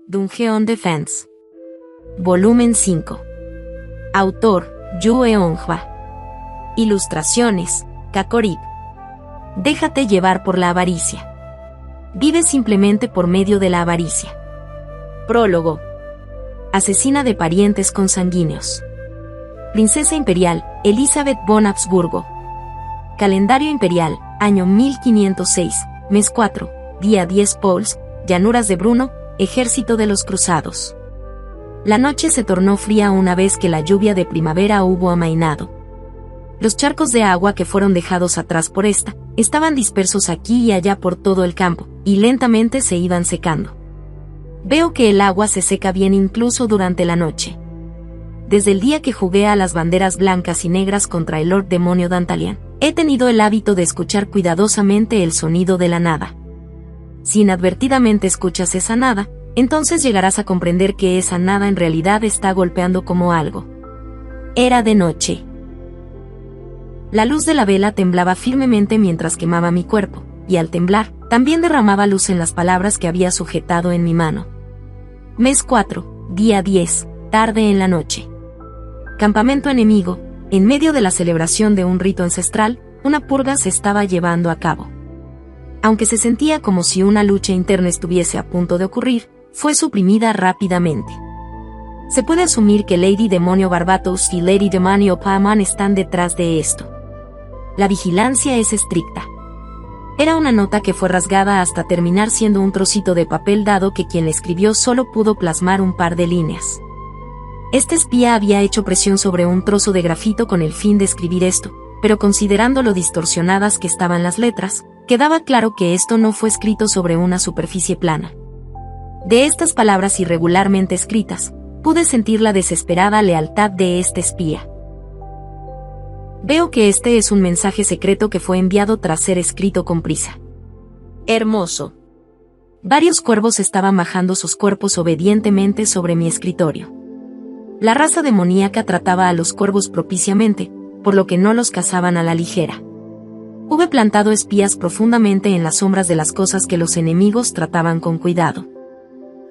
Dungeon Defense. Volumen 5. Autor, Yu Eonhwa. Ilustraciones, Kakorib. Déjate llevar por la avaricia. Vive simplemente por medio de la avaricia. Prólogo. Asesina de parientes consanguíneos. Princesa imperial, Elizabeth von Habsburgo. Calendario imperial, año 1506, mes 4, día 10 Pauls, llanuras de Bruno, ejército de los cruzados. La noche se tornó fría una vez que la lluvia de primavera hubo amainado. Los charcos de agua que fueron dejados atrás por esta, estaban dispersos aquí y allá por todo el campo, y lentamente se iban secando. Veo que el agua se seca bien incluso durante la noche. Desde el día que jugué a las banderas blancas y negras contra el Lord Demonio Dantalian, he tenido el hábito de escuchar cuidadosamente el sonido de la nada. Si inadvertidamente escuchas esa nada, entonces llegarás a comprender que esa nada en realidad está golpeando como algo. Era de noche. La luz de la vela temblaba firmemente mientras quemaba mi cuerpo, y al temblar, también derramaba luz en las palabras que había sujetado en mi mano. Mes 4, día 10, tarde en la noche. Campamento enemigo. En medio de la celebración de un rito ancestral, una purga se estaba llevando a cabo. Aunque se sentía como si una lucha interna estuviese a punto de ocurrir, fue suprimida rápidamente. Se puede asumir que Lady Demonio Barbatos y Lady Demonio Paimon están detrás de esto. La vigilancia es estricta. Era una nota que fue rasgada hasta terminar siendo un trocito de papel dado que quien la escribió solo pudo plasmar un par de líneas. Este espía había hecho presión sobre un trozo de grafito con el fin de escribir esto, pero considerando lo distorsionadas que estaban las letras, quedaba claro que esto no fue escrito sobre una superficie plana. De estas palabras irregularmente escritas, pude sentir la desesperada lealtad de este espía. Veo que este es un mensaje secreto que fue enviado tras ser escrito con prisa. Hermoso. Varios cuervos estaban bajando sus cuerpos obedientemente sobre mi escritorio. La raza demoníaca trataba a los cuervos propiciamente, por lo que no los cazaban a la ligera. Hube plantado espías profundamente en las sombras de las cosas que los enemigos trataban con cuidado.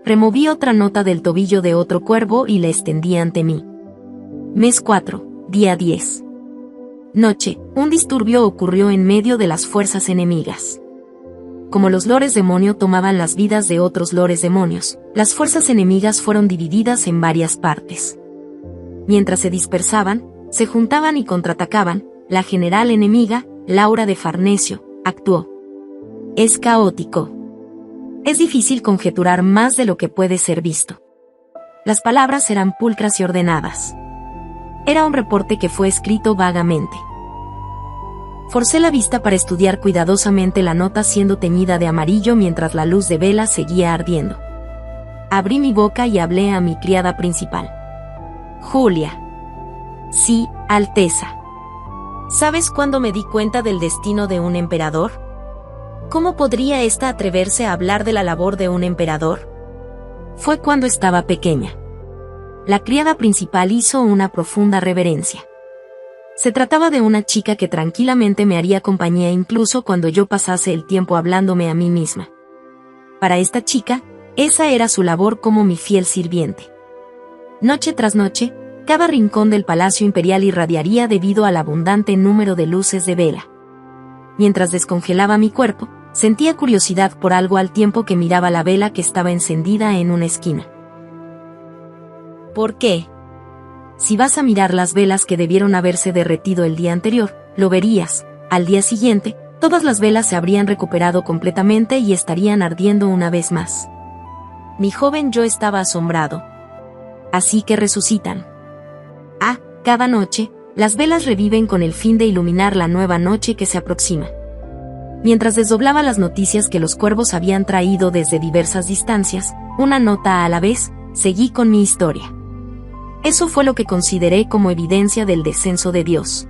Removí otra nota del tobillo de otro cuervo y la extendí ante mí. Mes 4, día 10. Noche, un disturbio ocurrió en medio de las fuerzas enemigas. Como los lores demonio tomaban las vidas de otros lores demonios, las fuerzas enemigas fueron divididas en varias partes. Mientras se dispersaban, se juntaban y contraatacaban, la general enemiga, Laura de Farnesio, actuó. Es caótico. Es difícil conjeturar más de lo que puede ser visto. Las palabras eran pulcras y ordenadas. Era un reporte que fue escrito vagamente. Forcé la vista para estudiar cuidadosamente la nota siendo teñida de amarillo mientras la luz de vela seguía ardiendo. Abrí mi boca y hablé a mi criada principal. Julia. Sí, Alteza. ¿Sabes cuándo me di cuenta del destino de un emperador? ¿Cómo podría ésta atreverse a hablar de la labor de un emperador? Fue cuando estaba pequeña. La criada principal hizo una profunda reverencia. Se trataba de una chica que tranquilamente me haría compañía incluso cuando yo pasase el tiempo hablándome a mí misma. Para esta chica, esa era su labor como mi fiel sirviente. Noche tras noche, cada rincón del palacio imperial irradiaría debido al abundante número de luces de vela. Mientras descongelaba mi cuerpo, sentía curiosidad por algo al tiempo que miraba la vela que estaba encendida en una esquina. ¿Por qué? Si vas a mirar las velas que debieron haberse derretido el día anterior, lo verías. Al día siguiente, todas las velas se habrían recuperado completamente y estarían ardiendo una vez más. Mi joven yo estaba asombrado. Así que resucitan. Cada noche, las velas reviven con el fin de iluminar la nueva noche que se aproxima. Mientras desdoblaba las noticias que los cuervos habían traído desde diversas distancias, una nota a la vez, seguí con mi historia. Eso fue lo que consideré como evidencia del descenso de Dios.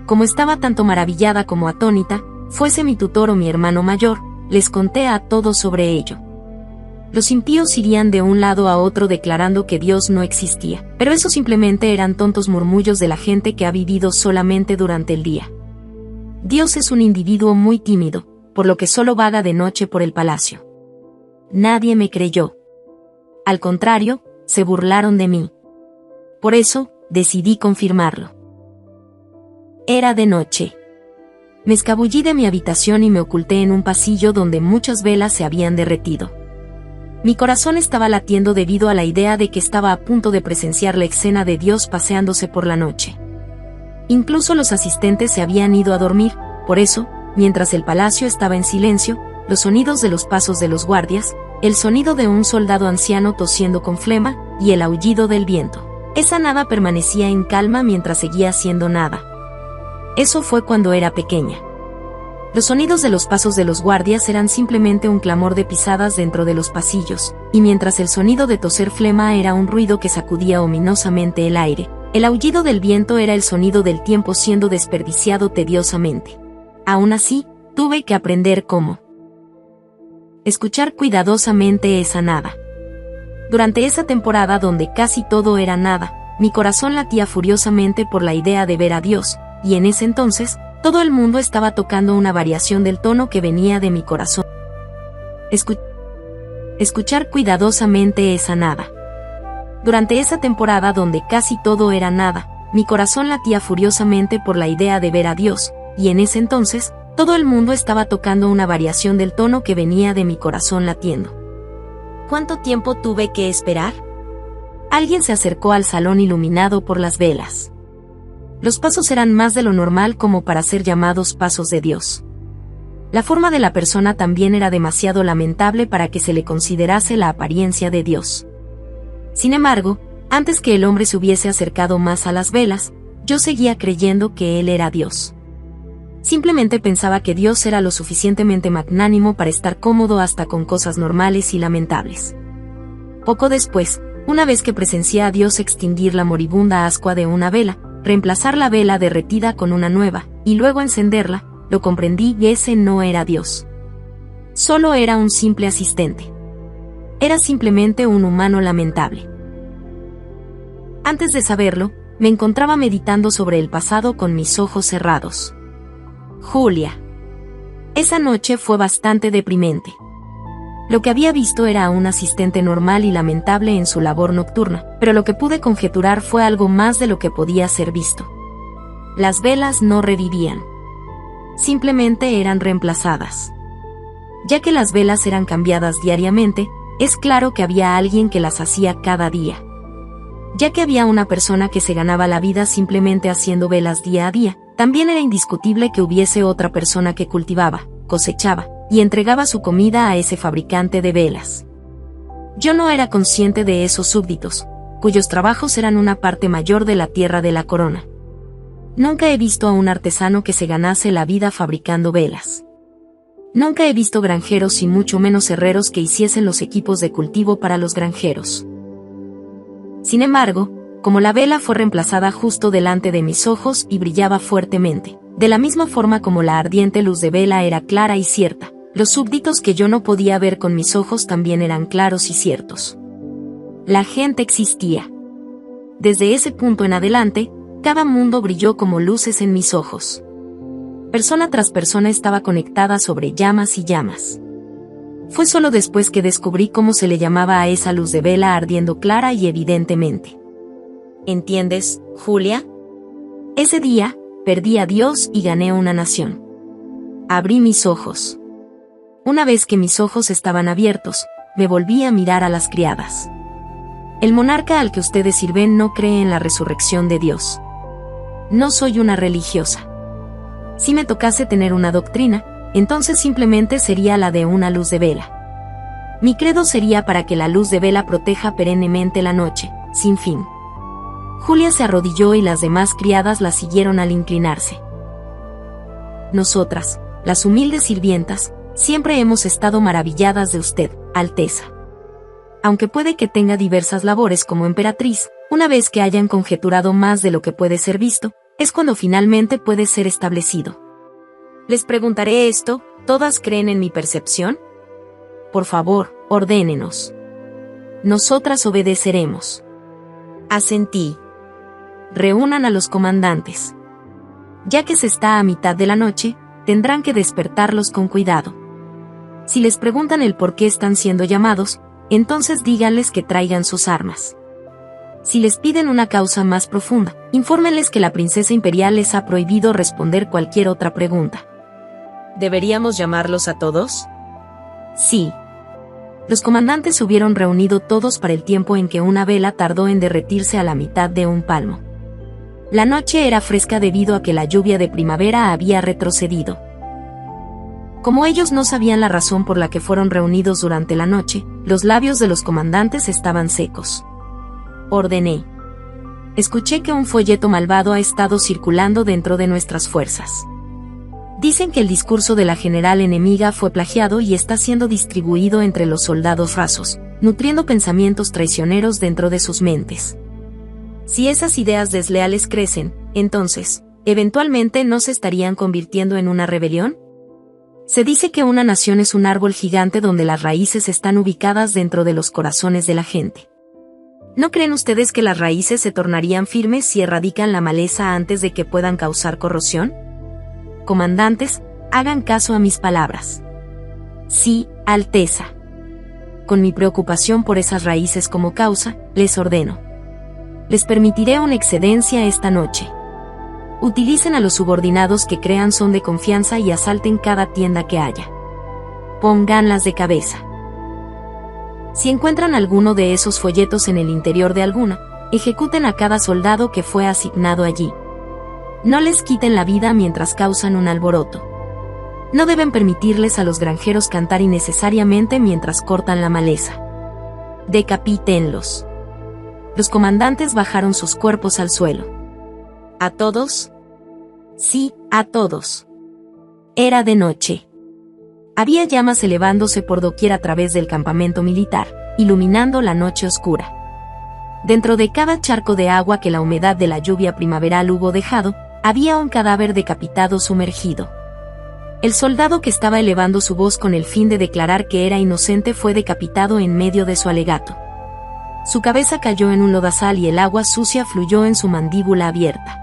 Como estaba tanto maravillada como atónita, fuese mi tutor o mi hermano mayor, les conté a todos sobre ello. Los impíos irían de un lado a otro declarando que Dios no existía, pero eso simplemente eran tontos murmullos de la gente que ha vivido solamente durante el día. Dios es un individuo muy tímido, por lo que solo vaga de noche por el palacio. Nadie me creyó. Al contrario, se burlaron de mí. Por eso, decidí confirmarlo. Era de noche. Me escabullí de mi habitación y me oculté en un pasillo donde muchas velas se habían derretido. Mi corazón estaba latiendo debido a la idea de que estaba a punto de presenciar la escena de Dios paseándose por la noche. Incluso los asistentes se habían ido a dormir, por eso, mientras el palacio estaba en silencio, los sonidos de los pasos de los guardias, el sonido de un soldado anciano tosiendo con flema, y el aullido del viento. Esa nada permanecía en calma mientras seguía siendo nada. Eso fue cuando era pequeña. Los sonidos de los pasos de los guardias eran simplemente un clamor de pisadas dentro de los pasillos, y mientras el sonido de toser flema era un ruido que sacudía ominosamente el aire, el aullido del viento era el sonido del tiempo siendo desperdiciado tediosamente. Aún así, tuve que aprender cómo escuchar cuidadosamente esa nada. Durante esa temporada donde casi todo era nada, mi corazón latía furiosamente por la idea de ver a Dios, y en ese entonces, todo el mundo estaba tocando una variación del tono que venía de mi corazón. Escuchar cuidadosamente esa nada. Durante esa temporada donde casi todo era nada, mi corazón latía furiosamente por la idea de ver a Dios, y en ese entonces, todo el mundo estaba tocando una variación del tono que venía de mi corazón latiendo. ¿Cuánto tiempo tuve que esperar? Alguien se acercó al salón iluminado por las velas. Los pasos eran más de lo normal como para ser llamados pasos de Dios. La forma de la persona también era demasiado lamentable para que se le considerase la apariencia de Dios. Sin embargo, antes que el hombre se hubiese acercado más a las velas, yo seguía creyendo que él era Dios. Simplemente pensaba que Dios era lo suficientemente magnánimo para estar cómodo hasta con cosas normales y lamentables. Poco después, una vez que presencié a Dios extinguir la moribunda ascua de una vela, reemplazar la vela derretida con una nueva, y luego encenderla, lo comprendí y ese no era Dios. Solo era un simple asistente. Era simplemente un humano lamentable. Antes de saberlo, me encontraba meditando sobre el pasado con mis ojos cerrados. Julia. Esa noche fue bastante deprimente. Lo que había visto era a un asistente normal y lamentable en su labor nocturna, pero lo que pude conjeturar fue algo más de lo que podía ser visto. Las velas no revivían. Simplemente eran reemplazadas. Ya que las velas eran cambiadas diariamente, es claro que había alguien que las hacía cada día. Ya que había una persona que se ganaba la vida simplemente haciendo velas día a día, también era indiscutible que hubiese otra persona que cultivaba, cosechaba, y entregaba su comida a ese fabricante de velas. Yo no era consciente de esos súbditos, cuyos trabajos eran una parte mayor de la tierra de la corona. Nunca he visto a un artesano que se ganase la vida fabricando velas. Nunca he visto granjeros y mucho menos herreros que hiciesen los equipos de cultivo para los granjeros. Sin embargo, como la vela fue reemplazada justo delante de mis ojos y brillaba fuertemente, de la misma forma como la ardiente luz de vela era clara y cierta, los súbditos que yo no podía ver con mis ojos también eran claros y ciertos. La gente existía. Desde ese punto en adelante, cada mundo brilló como luces en mis ojos. Persona tras persona estaba conectada sobre llamas y llamas. Fue solo después que descubrí cómo se le llamaba a esa luz de vela ardiendo clara y evidentemente. ¿Entiendes, Julia? Ese día, perdí a Dios y gané una nación. Abrí mis ojos. Una vez que mis ojos estaban abiertos, me volví a mirar a las criadas. El monarca al que ustedes sirven no cree en la resurrección de Dios. No soy una religiosa. Si me tocase tener una doctrina, entonces simplemente sería la de una luz de vela. Mi credo sería para que la luz de vela proteja perennemente la noche, sin fin. Julia se arrodilló y las demás criadas la siguieron al inclinarse. Nosotras, las humildes sirvientas, siempre hemos estado maravilladas de usted, Alteza. Aunque puede que tenga diversas labores como emperatriz, una vez que hayan conjeturado más de lo que puede ser visto, es cuando finalmente puede ser establecido. Les preguntaré esto, ¿todas creen en mi percepción? Por favor, ordénenos. Nosotras obedeceremos. Asentí. Reúnan a los comandantes. Ya que se está a mitad de la noche, tendrán que despertarlos con cuidado. Si les preguntan el por qué están siendo llamados, entonces díganles que traigan sus armas. Si les piden una causa más profunda, infórmenles que la princesa imperial les ha prohibido responder cualquier otra pregunta. ¿Deberíamos llamarlos a todos? Sí. Los comandantes se hubieron reunido todos para el tiempo en que una vela tardó en derretirse a la mitad de un palmo. La noche era fresca debido a que la lluvia de primavera había retrocedido. Como ellos no sabían la razón por la que fueron reunidos durante la noche, los labios de los comandantes estaban secos. Ordené. Escuché que un folleto malvado ha estado circulando dentro de nuestras fuerzas. Dicen que el discurso de la general enemiga fue plagiado y está siendo distribuido entre los soldados rasos, nutriendo pensamientos traicioneros dentro de sus mentes. Si esas ideas desleales crecen, entonces, ¿eventualmente no se estarían convirtiendo en una rebelión? Se dice que una nación es un árbol gigante donde las raíces están ubicadas dentro de los corazones de la gente. ¿No creen ustedes que las raíces se tornarían firmes si erradican la maleza antes de que puedan causar corrosión? Comandantes, hagan caso a mis palabras. Sí, Alteza. Con mi preocupación por esas raíces como causa, les ordeno. Les permitiré una excedencia esta noche. Utilicen a los subordinados que crean son de confianza y asalten cada tienda que haya. Pónganlas de cabeza. Si encuentran alguno de esos folletos en el interior de alguna, ejecuten a cada soldado que fue asignado allí. No les quiten la vida mientras causan un alboroto. No deben permitirles a los granjeros cantar innecesariamente mientras cortan la maleza. Decapítenlos. Los comandantes bajaron sus cuerpos al suelo. ¿A todos? Sí, a todos. Era de noche. Había llamas elevándose por doquier a través del campamento militar, iluminando la noche oscura. Dentro de cada charco de agua que la humedad de la lluvia primaveral hubo dejado, había un cadáver decapitado sumergido. El soldado que estaba elevando su voz con el fin de declarar que era inocente fue decapitado en medio de su alegato. Su cabeza cayó en un lodazal y el agua sucia fluyó en su mandíbula abierta.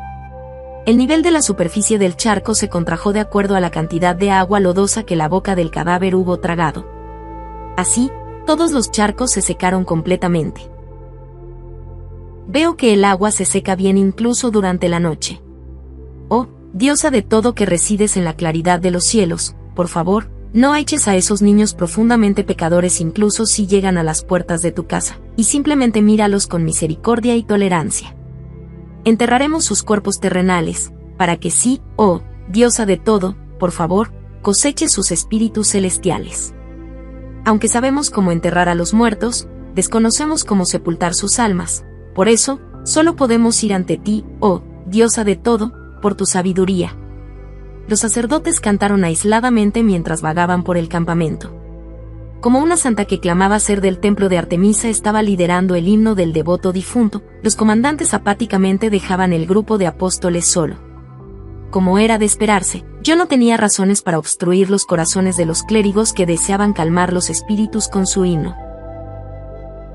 El nivel de la superficie del charco se contrajo de acuerdo a la cantidad de agua lodosa que la boca del cadáver hubo tragado. Así, todos los charcos se secaron completamente. Veo que el agua se seca bien incluso durante la noche. Oh, diosa de todo que resides en la claridad de los cielos, por favor, no eches a esos niños profundamente pecadores incluso si llegan a las puertas de tu casa, y simplemente míralos con misericordia y tolerancia. Enterraremos sus cuerpos terrenales, para que sí, oh, diosa de todo, por favor, coseche sus espíritus celestiales. Aunque sabemos cómo enterrar a los muertos, desconocemos cómo sepultar sus almas, por eso, solo podemos ir ante ti, oh, diosa de todo, por tu sabiduría. Los sacerdotes cantaron aisladamente mientras vagaban por el campamento. Como una santa que clamaba ser del templo de Artemisa estaba liderando el himno del devoto difunto, los comandantes apáticamente dejaban el grupo de apóstoles solo. Como era de esperarse, yo no tenía razones para obstruir los corazones de los clérigos que deseaban calmar los espíritus con su himno.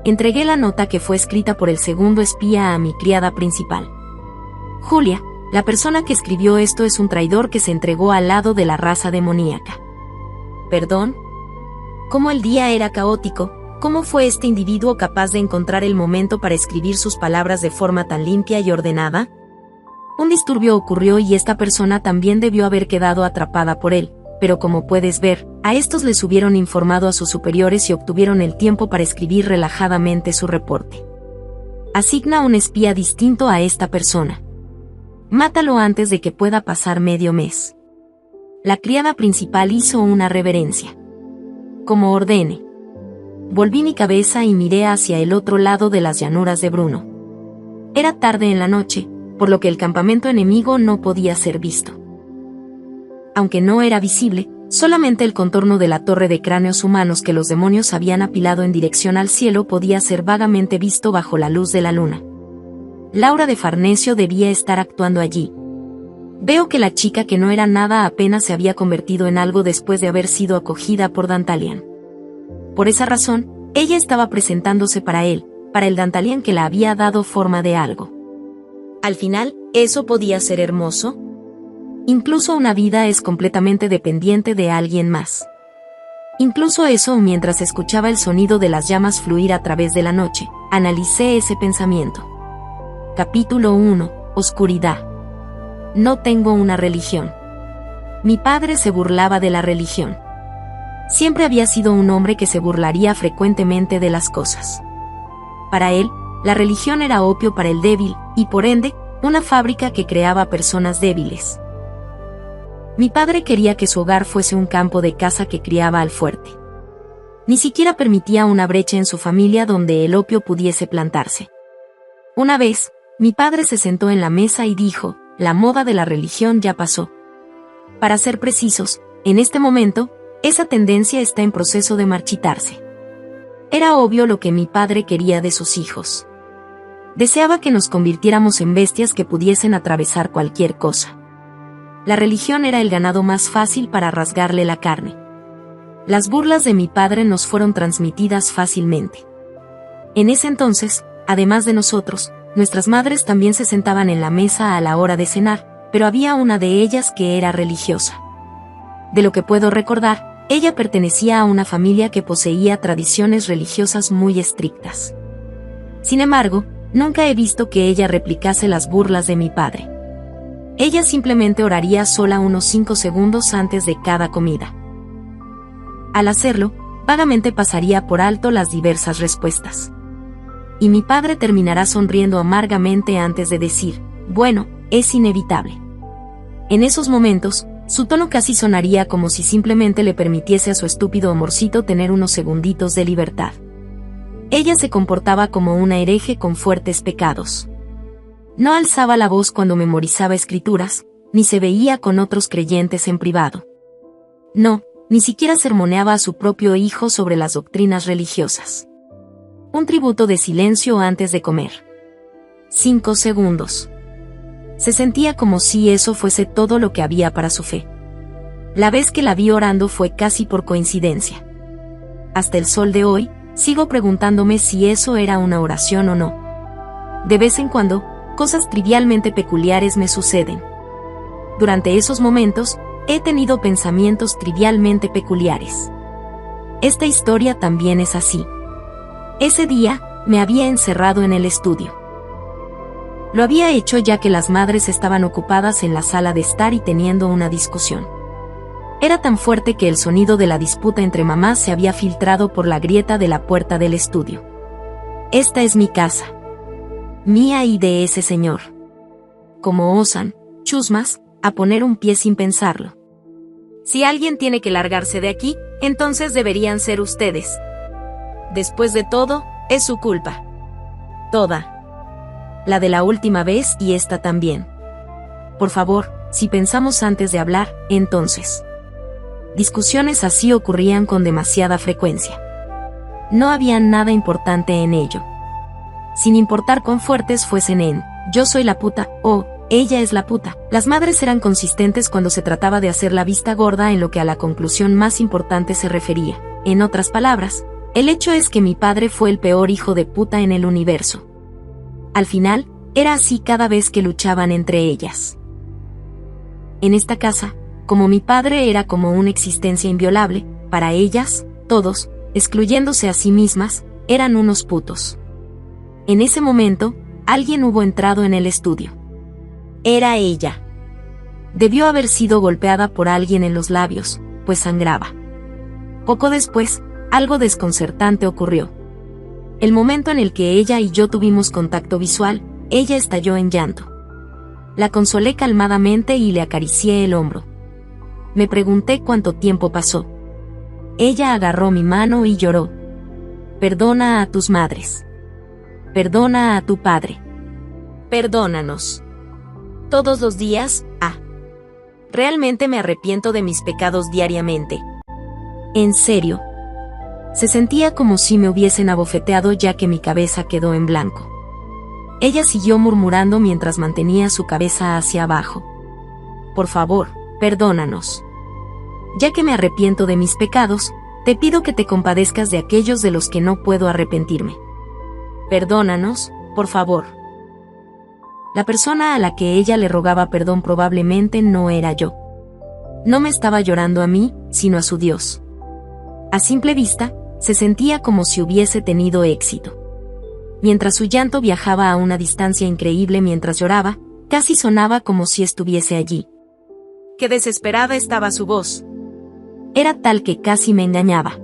Entregué la nota que fue escrita por el segundo espía a mi criada principal. Julia, la persona que escribió esto es un traidor que se entregó al lado de la raza demoníaca. ¿Perdón? ¿Cómo el día era caótico? ¿Cómo fue este individuo capaz de encontrar el momento para escribir sus palabras de forma tan limpia y ordenada? Un disturbio ocurrió y esta persona también debió haber quedado atrapada por él, pero como puedes ver, a estos les hubieron informado a sus superiores y obtuvieron el tiempo para escribir relajadamente su reporte. Asigna un espía distinto a esta persona. Mátalo antes de que pueda pasar medio mes. La criada principal hizo una reverencia. Como ordene. Volví mi cabeza y miré hacia el otro lado de las llanuras de Bruno. Era tarde en la noche, por lo que el campamento enemigo no podía ser visto. Aunque no era visible, solamente el contorno de la torre de cráneos humanos que los demonios habían apilado en dirección al cielo podía ser vagamente visto bajo la luz de la luna. Laura de Farnesio debía estar actuando allí. Veo que la chica que no era nada apenas se había convertido en algo después de haber sido acogida por Dantalian. Por esa razón, ella estaba presentándose para él, para el Dantalian que la había dado forma de algo. Al final, ¿eso podía ser hermoso? Incluso una vida es completamente dependiente de alguien más. Incluso eso, mientras escuchaba el sonido de las llamas fluir a través de la noche, analicé ese pensamiento. Capítulo 1. Oscuridad. No tengo una religión. Mi padre se burlaba de la religión. Siempre había sido un hombre que se burlaría frecuentemente de las cosas. Para él, la religión era opio para el débil, y por ende, una fábrica que creaba personas débiles. Mi padre quería que su hogar fuese un campo de caza que criaba al fuerte. Ni siquiera permitía una brecha en su familia donde el opio pudiese plantarse. Una vez, mi padre se sentó en la mesa y dijo: la moda de la religión ya pasó. Para ser precisos, en este momento, esa tendencia está en proceso de marchitarse. Era obvio lo que mi padre quería de sus hijos. Deseaba que nos convirtiéramos en bestias que pudiesen atravesar cualquier cosa. La religión era el ganado más fácil para rasgarle la carne. Las burlas de mi padre nos fueron transmitidas fácilmente. En ese entonces, además de nosotros, nuestras madres también se sentaban en la mesa a la hora de cenar, pero había una de ellas que era religiosa. De lo que puedo recordar, ella pertenecía a una familia que poseía tradiciones religiosas muy estrictas. Sin embargo, nunca he visto que ella replicase las burlas de mi padre. Ella simplemente oraría sola unos 5 segundos antes de cada comida. Al hacerlo, vagamente pasaría por alto las diversas respuestas. Y mi padre terminará sonriendo amargamente antes de decir: bueno, es inevitable. En esos momentos, su tono casi sonaría como si simplemente le permitiese a su estúpido amorcito tener unos segunditos de libertad. Ella se comportaba como una hereje con fuertes pecados. No alzaba la voz cuando memorizaba escrituras, ni se veía con otros creyentes en privado. No, ni siquiera sermoneaba a su propio hijo sobre las doctrinas religiosas. Un tributo de silencio antes de comer. 5 segundos. Se sentía como si eso fuese todo lo que había para su fe. La vez que la vi orando fue casi por coincidencia. Hasta el sol de hoy, sigo preguntándome si eso era una oración o no. De vez en cuando, cosas trivialmente peculiares me suceden. Durante esos momentos, he tenido pensamientos trivialmente peculiares. Esta historia también es así. Ese día, me había encerrado en el estudio. Lo había hecho ya que las madres estaban ocupadas en la sala de estar y teniendo una discusión. Era tan fuerte que el sonido de la disputa entre mamás se había filtrado por la grieta de la puerta del estudio. Esta es mi casa. Mía y de ese señor. Como osan, chusmas, a poner un pie sin pensarlo. Si alguien tiene que largarse de aquí, entonces deberían ser ustedes. Después de todo, es su culpa. Toda. La de la última vez y esta también. Por favor, si pensamos antes de hablar, entonces. Discusiones así ocurrían con demasiada frecuencia. No había nada importante en ello. Sin importar cuán fuertes fuesen en yo soy la puta o ella es la puta, las madres eran consistentes cuando se trataba de hacer la vista gorda en lo que a la conclusión más importante se refería. En otras palabras, el hecho es que mi padre fue el peor hijo de puta en el universo. Al final, era así cada vez que luchaban entre ellas. En esta casa, como mi padre era como una existencia inviolable, para ellas, todos, excluyéndose a sí mismas, eran unos putos. En ese momento, alguien hubo entrado en el estudio. Era ella. Debió haber sido golpeada por alguien en los labios, pues sangraba. Poco después, algo desconcertante ocurrió. El momento en el que ella y yo tuvimos contacto visual, ella estalló en llanto. La consolé calmadamente y le acaricié el hombro. Me pregunté cuánto tiempo pasó. Ella agarró mi mano y lloró. Perdona a tus madres. Perdona a tu padre. Perdónanos. Todos los días, Realmente me arrepiento de mis pecados diariamente. En serio. Se sentía como si me hubiesen abofeteado ya que mi cabeza quedó en blanco. Ella siguió murmurando mientras mantenía su cabeza hacia abajo. Por favor, perdónanos. Ya que me arrepiento de mis pecados, te pido que te compadezcas de aquellos de los que no puedo arrepentirme. Perdónanos, por favor. La persona a la que ella le rogaba perdón probablemente no era yo. No me estaba llorando a mí, sino a su Dios. A simple vista, se sentía como si hubiese tenido éxito. Mientras su llanto viajaba a una distancia increíble mientras lloraba, casi sonaba como si estuviese allí. Qué desesperada estaba su voz. Era tal que casi me engañaba.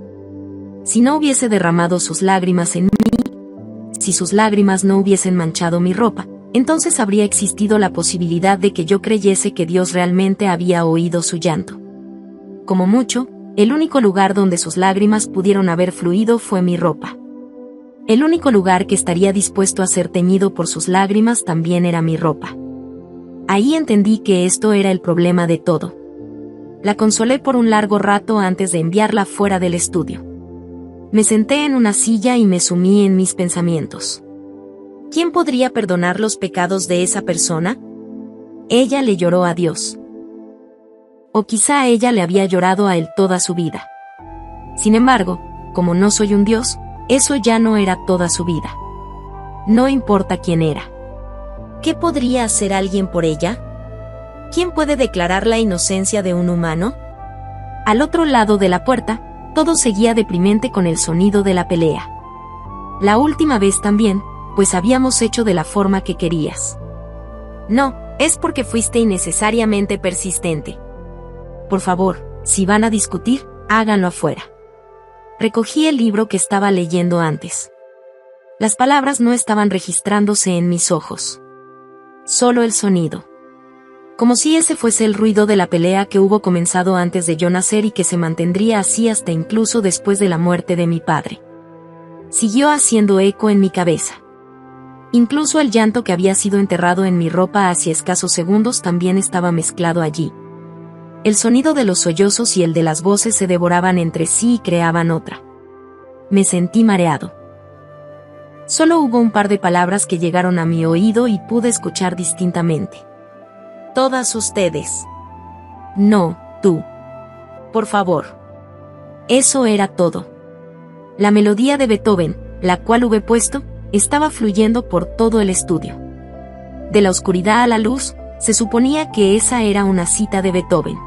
Si no hubiese derramado sus lágrimas en mí, si sus lágrimas no hubiesen manchado mi ropa, entonces habría existido la posibilidad de que yo creyese que Dios realmente había oído su llanto. Como mucho, el único lugar donde sus lágrimas pudieron haber fluido fue mi ropa. El único lugar que estaría dispuesto a ser teñido por sus lágrimas también era mi ropa. Ahí entendí que esto era el problema de todo. La consolé por un largo rato antes de enviarla fuera del estudio. Me senté en una silla y me sumí en mis pensamientos. ¿Quién podría perdonar los pecados de esa persona? Ella le lloró a Dios. O quizá ella le había llorado a él toda su vida. Sin embargo, como no soy un Dios, eso ya no era toda su vida. No importa quién era. ¿Qué podría hacer alguien por ella? ¿Quién puede declarar la inocencia de un humano? Al otro lado de la puerta, todo seguía deprimente con el sonido de la pelea. La última vez también, pues habíamos hecho de la forma que querías. No, es porque fuiste innecesariamente persistente. Por favor, si van a discutir, háganlo afuera. Recogí el libro que estaba leyendo antes. Las palabras no estaban registrándose en mis ojos. Solo el sonido. Como si ese fuese el ruido de la pelea que hubo comenzado antes de yo nacer y que se mantendría así hasta incluso después de la muerte de mi padre. Siguió haciendo eco en mi cabeza. Incluso el llanto que había sido enterrado en mi ropa hace escasos segundos también estaba mezclado allí. El sonido de los sollozos y el de las voces se devoraban entre sí y creaban otra. Me sentí mareado. Solo hubo un par de palabras que llegaron a mi oído y pude escuchar distintamente. Todas ustedes. No, tú. Por favor. Eso era todo. La melodía de Beethoven, la cual hube puesto, estaba fluyendo por todo el estudio. De la oscuridad a la luz, se suponía que esa era una cita de Beethoven.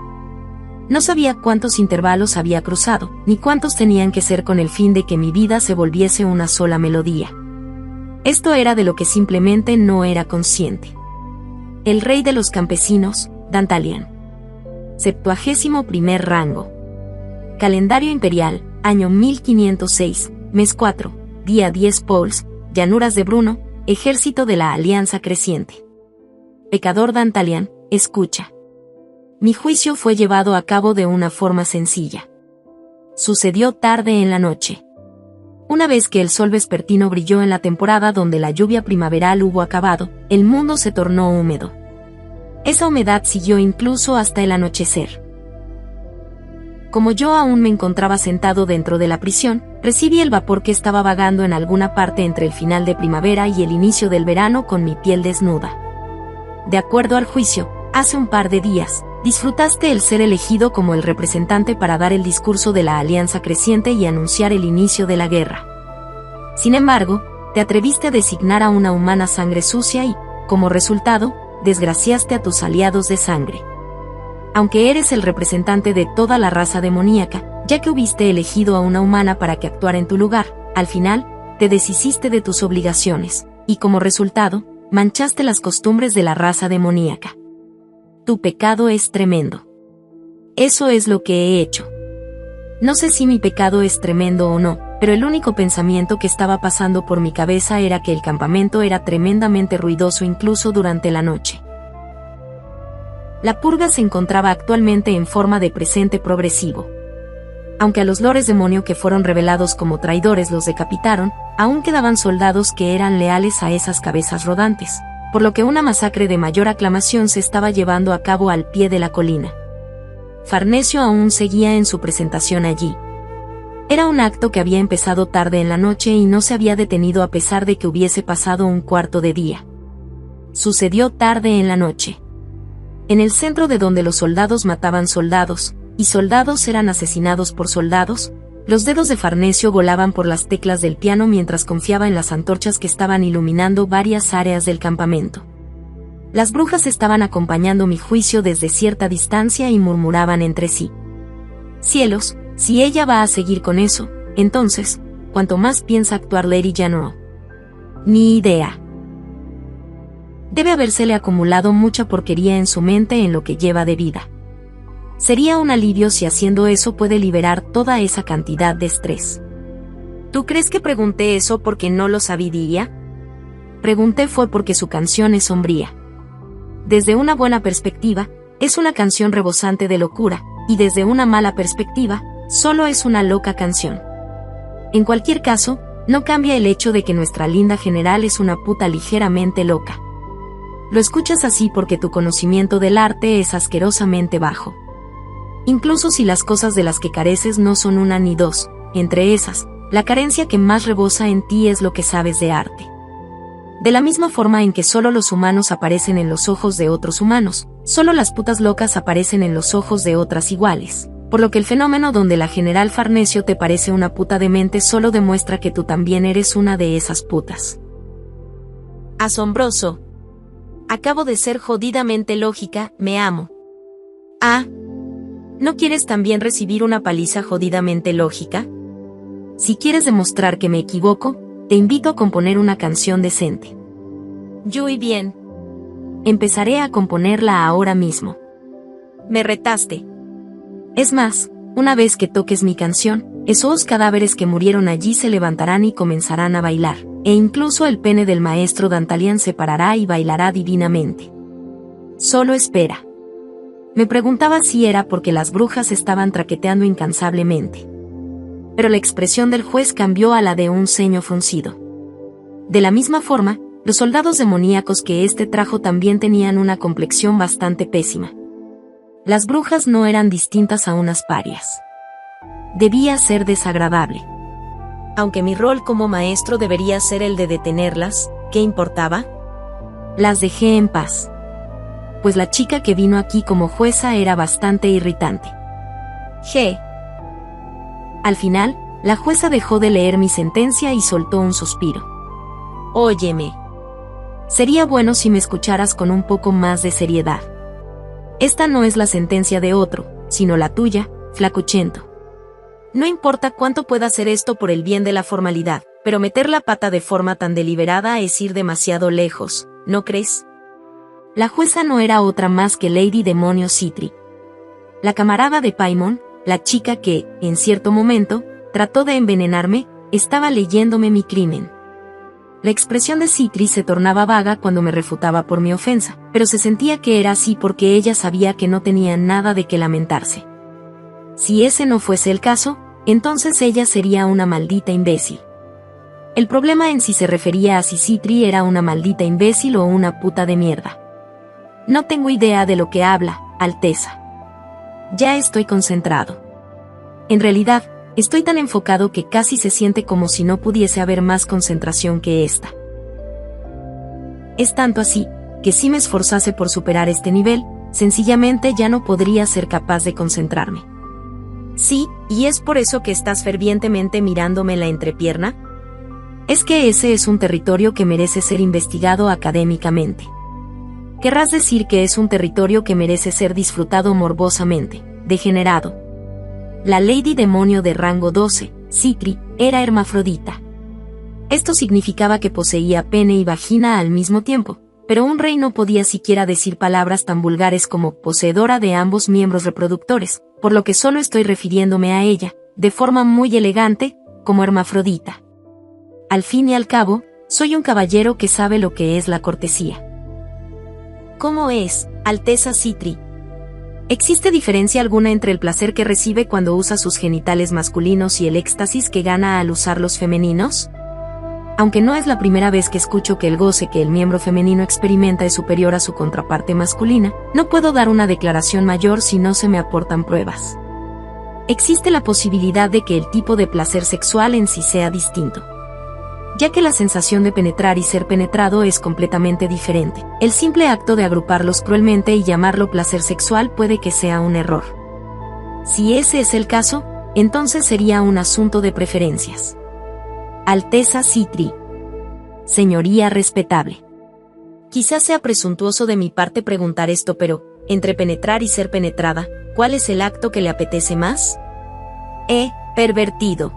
No sabía cuántos intervalos había cruzado, ni cuántos tenían que ser con el fin de que mi vida se volviese una sola melodía. Esto era de lo que simplemente no era consciente. El rey de los campesinos, Dantalian. 71º rango. Calendario imperial, año 1506, mes 4, día 10 Pauls, llanuras de Bruno, ejército de la Alianza Creciente. Pecador Dantalian, escucha. Mi juicio fue llevado a cabo de una forma sencilla. Sucedió tarde en la noche. Una vez que el sol vespertino brilló en la temporada donde la lluvia primaveral hubo acabado, el mundo se tornó húmedo. Esa humedad siguió incluso hasta el anochecer. Como yo aún me encontraba sentado dentro de la prisión, recibí el vapor que estaba vagando en alguna parte entre el final de primavera y el inicio del verano con mi piel desnuda. De acuerdo al juicio, hace un par de días, disfrutaste el ser elegido como el representante para dar el discurso de la Alianza Creciente y anunciar el inicio de la guerra. Sin embargo, te atreviste a designar a una humana sangre sucia y, como resultado, desgraciaste a tus aliados de sangre. Aunque eres el representante de toda la raza demoníaca, ya que hubiste elegido a una humana para que actuara en tu lugar, al final, te deshiciste de tus obligaciones, y como resultado, manchaste las costumbres de la raza demoníaca. Tu pecado es tremendo. Eso es lo que he hecho. No sé si mi pecado es tremendo o no, pero el único pensamiento que estaba pasando por mi cabeza era que el campamento era tremendamente ruidoso incluso durante la noche. La purga se encontraba actualmente en forma de presente progresivo. Aunque a los lores demonio que fueron revelados como traidores los decapitaron, aún quedaban soldados que eran leales a esas cabezas rodantes, por lo que una masacre de mayor aclamación se estaba llevando a cabo al pie de la colina. Farnesio aún seguía en su presentación allí. Era un acto que había empezado tarde en la noche y no se había detenido a pesar de que hubiese pasado un cuarto de día. Sucedió tarde en la noche. En el centro de donde los soldados mataban soldados, y soldados eran asesinados por soldados, los dedos de Farnesio volaban por las teclas del piano mientras confiaba en las antorchas que estaban iluminando varias áreas del campamento. Las brujas estaban acompañando mi juicio desde cierta distancia y murmuraban entre sí. Cielos, Si ella va a seguir con eso, entonces, cuanto más piensa actuar Lady Janro. Ni idea. Debe habérsele acumulado mucha porquería en su mente en lo que lleva de vida. Sería un alivio si haciendo eso puede liberar toda esa cantidad de estrés. ¿Tú crees que pregunté eso porque no lo sabía? Pregunté fue porque su canción es sombría. Desde una buena perspectiva, es una canción rebosante de locura, y desde una mala perspectiva, solo es una loca canción. En cualquier caso, no cambia el hecho de que nuestra linda general es una puta ligeramente loca. Lo escuchas así porque tu conocimiento del arte es asquerosamente bajo. Incluso si las cosas de las que careces no son una ni dos, entre esas, la carencia que más rebosa en ti es lo que sabes de arte. De la misma forma en que solo los humanos aparecen en los ojos de otros humanos, solo las putas locas aparecen en los ojos de otras iguales, por lo que el fenómeno donde la general Farnesio te parece una puta demente solo demuestra que tú también eres una de esas putas. Asombroso. Acabo de ser jodidamente lógica, me amo. Ah. ¿No quieres también recibir una paliza jodidamente lógica? Si quieres demostrar que me equivoco, te invito a componer una canción decente. Muy bien. Empezaré a componerla ahora mismo. Me retaste. Es más, una vez que toques mi canción, esos cadáveres que murieron allí se levantarán y comenzarán a bailar, e incluso el pene del maestro Dantalian se parará y bailará divinamente. Solo espera. Me preguntaba si era porque las brujas estaban traqueteando incansablemente. Pero la expresión del juez cambió a la de un ceño fruncido. De la misma forma, los soldados demoníacos que este trajo también tenían una complexión bastante pésima. Las brujas no eran distintas a unas parias. Debía ser desagradable. Aunque mi rol como maestro debería ser el de detenerlas, ¿qué importaba? Las dejé en paz. Pues la chica que vino aquí como jueza era bastante irritante. Al final, la jueza dejó de leer mi sentencia y soltó un suspiro. Óyeme. Sería bueno si me escucharas con un poco más de seriedad. Esta no es la sentencia de otro, sino la tuya, flacuchento. No importa cuánto pueda hacer esto por el bien de la formalidad, pero meter la pata de forma tan deliberada es ir demasiado lejos, ¿no crees? La jueza no era otra más que Lady Demonio Citri. La camarada de Paimon, la chica que, en cierto momento, trató de envenenarme, estaba leyéndome mi crimen. La expresión de Citri se tornaba vaga cuando me refutaba por mi ofensa, pero se sentía que era así porque ella sabía que no tenía nada de qué lamentarse. Si ese no fuese el caso, entonces ella sería una maldita imbécil. El problema en si se refería a si Citri era una maldita imbécil o una puta de mierda. No tengo idea de lo que habla, Alteza. Ya estoy concentrado. En realidad, estoy tan enfocado que casi se siente como si no pudiese haber más concentración que esta. Es tanto así, que si me esforzase por superar este nivel, sencillamente ya no podría ser capaz de concentrarme. Sí, y es por eso que estás fervientemente mirándome la entrepierna. Es que ese es un territorio que merece ser investigado académicamente. Querrás decir que es un territorio que merece ser disfrutado morbosamente, degenerado. La Lady Demonio de rango 12, Citri, era hermafrodita. Esto significaba que poseía pene y vagina al mismo tiempo, pero un rey no podía siquiera decir palabras tan vulgares como poseedora de ambos miembros reproductores, por lo que solo estoy refiriéndome a ella, de forma muy elegante, como hermafrodita. Al fin y al cabo, soy un caballero que sabe lo que es la cortesía. ¿Cómo es, Alteza Citri? ¿Existe diferencia alguna entre el placer que recibe cuando usa sus genitales masculinos y el éxtasis que gana al usarlos femeninos? Aunque no es la primera vez que escucho que el goce que el miembro femenino experimenta es superior a su contraparte masculina, no puedo dar una declaración mayor si no se me aportan pruebas. Existe la posibilidad de que el tipo de placer sexual en sí sea distinto. Ya que la sensación de penetrar y ser penetrado es completamente diferente, el simple acto de agruparlos cruelmente y llamarlo placer sexual puede que sea un error. Si ese es el caso, entonces sería un asunto de preferencias. Alteza Citri. Señoría respetable. Quizás sea presuntuoso de mi parte preguntar esto, pero, entre penetrar y ser penetrada, ¿cuál es el acto que le apetece más? Pervertido.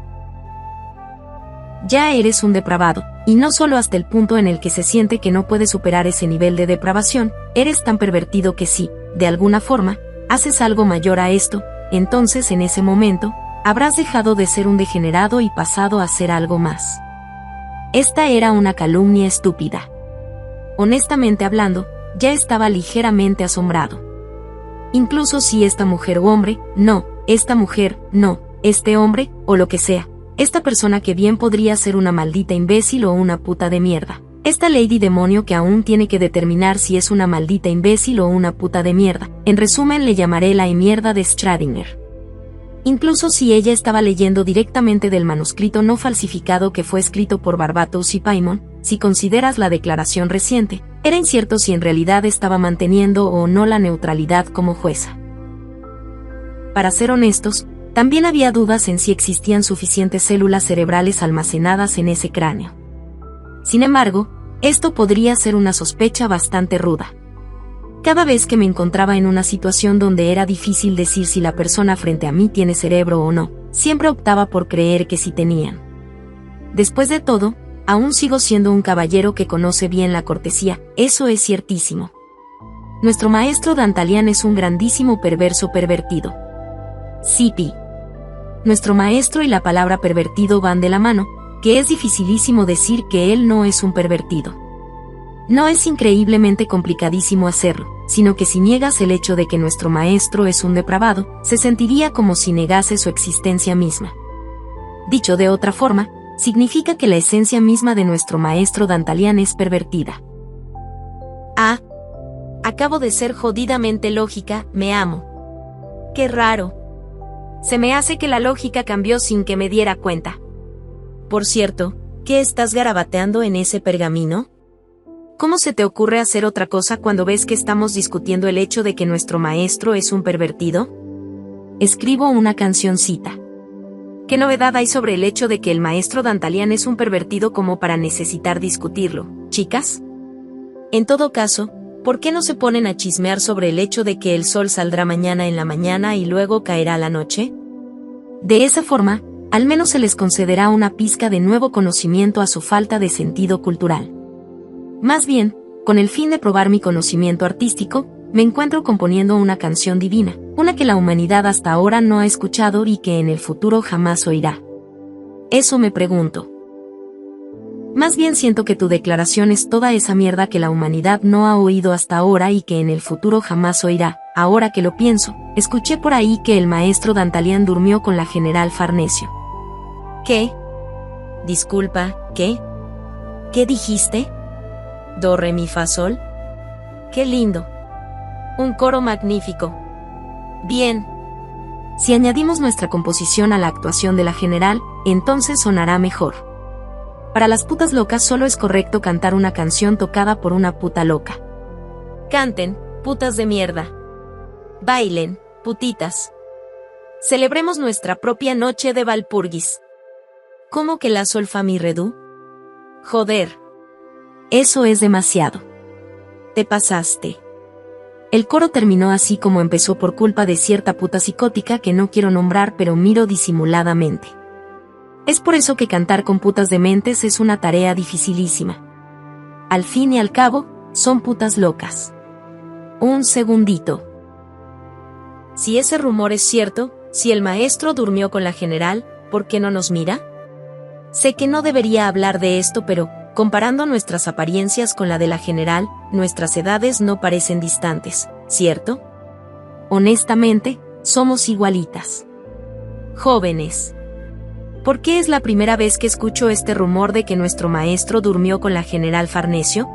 Ya eres un depravado, y no solo hasta el punto en el que se siente que no puede superar ese nivel de depravación, eres tan pervertido que si, de alguna forma, haces algo mayor a esto, entonces en ese momento, habrás dejado de ser un degenerado y pasado a ser algo más. Esta era una calumnia estúpida. Honestamente hablando, ya estaba ligeramente asombrado. Incluso si esta mujer o hombre, no, esta mujer, no, este hombre, o lo que sea, esta persona que bien podría ser una maldita imbécil o una puta de mierda. Esta lady demonio que aún tiene que determinar si es una maldita imbécil o una puta de mierda. En resumen, le llamaré la mierda de Schrödinger. Incluso si ella estaba leyendo directamente del manuscrito no falsificado que fue escrito por Barbatos y Paimon, si consideras la declaración reciente, era incierto si en realidad estaba manteniendo o no la neutralidad como jueza. Para ser honestos, también había dudas en si existían suficientes células cerebrales almacenadas en ese cráneo. Sin embargo, esto podría ser una sospecha bastante ruda. Cada vez que me encontraba en una situación donde era difícil decir si la persona frente a mí tiene cerebro o no, siempre optaba por creer que sí tenían. Después de todo, aún sigo siendo un caballero que conoce bien la cortesía, eso es ciertísimo. Nuestro maestro Dantalian es un grandísimo perverso pervertido. Sipi. Nuestro maestro y la palabra pervertido van de la mano, que es dificilísimo decir que él no es un pervertido. No es increíblemente complicadísimo hacerlo, sino que si niegas el hecho de que nuestro maestro es un depravado, se sentiría como si negase su existencia misma. Dicho de otra forma, significa que la esencia misma de nuestro maestro Dantalian es pervertida. Acabo de ser jodidamente lógica, me amo. Qué raro. Se me hace que la lógica cambió sin que me diera cuenta. Por cierto, ¿qué estás garabateando en ese pergamino? ¿Cómo se te ocurre hacer otra cosa cuando ves que estamos discutiendo el hecho de que nuestro maestro es un pervertido? Escribo una cancioncita. ¿Qué novedad hay sobre el hecho de que el maestro Dantalian es un pervertido como para necesitar discutirlo, chicas? En todo caso, ¿por qué no se ponen a chismear sobre el hecho de que el sol saldrá mañana en la mañana y luego caerá la noche? De esa forma, al menos se les concederá una pizca de nuevo conocimiento a su falta de sentido cultural. Más bien, con el fin de probar mi conocimiento artístico, me encuentro componiendo una canción divina, una que la humanidad hasta ahora no ha escuchado y que en el futuro jamás oirá. Eso me pregunto. Más bien siento que tu declaración es toda esa mierda que la humanidad no ha oído hasta ahora y que en el futuro jamás oirá. Ahora que lo pienso, escuché por ahí que el maestro Dantalian durmió con la general Farnesio. ¿Qué? Disculpa, ¿qué? ¿Qué dijiste? Do, re, mi, fa, sol. ¡Qué lindo! Un coro magnífico. Bien. Si añadimos nuestra composición a la actuación de la general, entonces sonará mejor. Para las putas locas solo es correcto cantar una canción tocada por una puta loca. Canten, putas de mierda. Bailen, putitas. Celebremos nuestra propia noche de Valpurgis. ¿Cómo que la sol fa mi redú? Joder. Eso es demasiado. Te pasaste. El coro terminó así como empezó por culpa de cierta puta psicótica que no quiero nombrar pero miro disimuladamente. Es por eso que cantar con putas dementes es una tarea dificilísima. Al fin y al cabo, son putas locas. Un segundito. Si ese rumor es cierto, si el maestro durmió con la general, ¿por qué no nos mira? Sé que no debería hablar de esto, pero, comparando nuestras apariencias con la de la general, nuestras edades no parecen distantes, ¿cierto? Honestamente, somos igualitas. Jóvenes. ¿Por qué es la primera vez que escucho este rumor de que nuestro maestro durmió con la general Farnesio?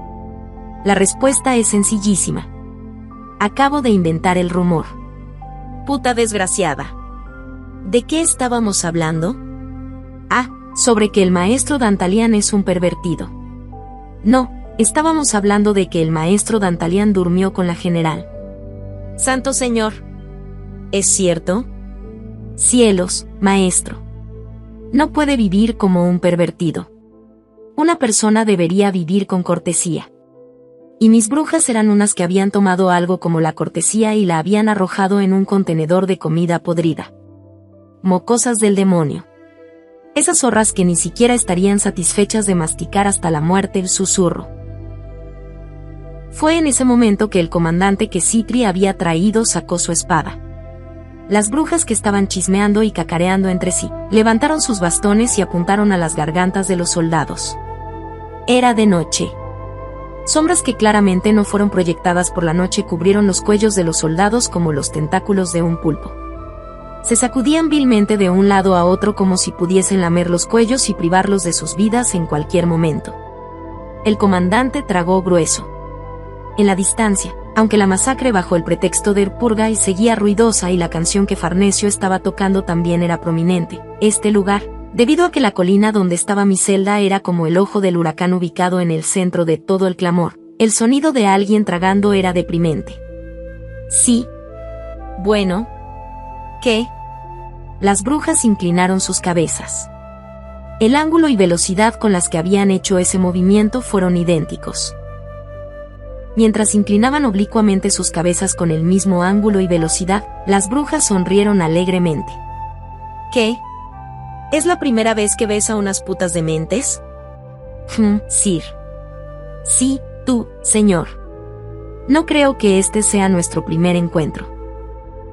La respuesta es sencillísima. Acabo de inventar el rumor. Puta desgraciada. ¿De qué estábamos hablando? Sobre que el maestro Dantalian es un pervertido. No, estábamos hablando de que el maestro Dantalian durmió con la general. Santo Señor. ¿Es cierto? Cielos, maestro. No puede vivir como un pervertido. Una persona debería vivir con cortesía. Y mis brujas eran unas que habían tomado algo como la cortesía y la habían arrojado en un contenedor de comida podrida. Mocosas del demonio. Esas zorras que ni siquiera estarían satisfechas de masticar hasta la muerte el susurro. Fue en ese momento que el comandante que Citri había traído sacó su espada. Las brujas que estaban chismeando y cacareando entre sí, levantaron sus bastones y apuntaron a las gargantas de los soldados. Era de noche. Sombras que claramente no fueron proyectadas por la noche cubrieron los cuellos de los soldados como los tentáculos de un pulpo. Se sacudían vilmente de un lado a otro como si pudiesen lamer los cuellos y privarlos de sus vidas en cualquier momento. El comandante tragó grueso. En la distancia, aunque la masacre bajo el pretexto de Erpurgai seguía ruidosa y la canción que Farnesio estaba tocando también era prominente, este lugar, debido a que la colina donde estaba mi celda era como el ojo del huracán ubicado en el centro de todo el clamor, el sonido de alguien tragando era deprimente. Sí. Bueno. ¿Qué? Las brujas inclinaron sus cabezas. El ángulo y velocidad con las que habían hecho ese movimiento fueron idénticos. Mientras inclinaban oblicuamente sus cabezas con el mismo ángulo y velocidad, las brujas sonrieron alegremente. ¿Qué? ¿Es la primera vez que ves a unas putas dementes? Sir. Sí, tú, señor. No creo que este sea nuestro primer encuentro.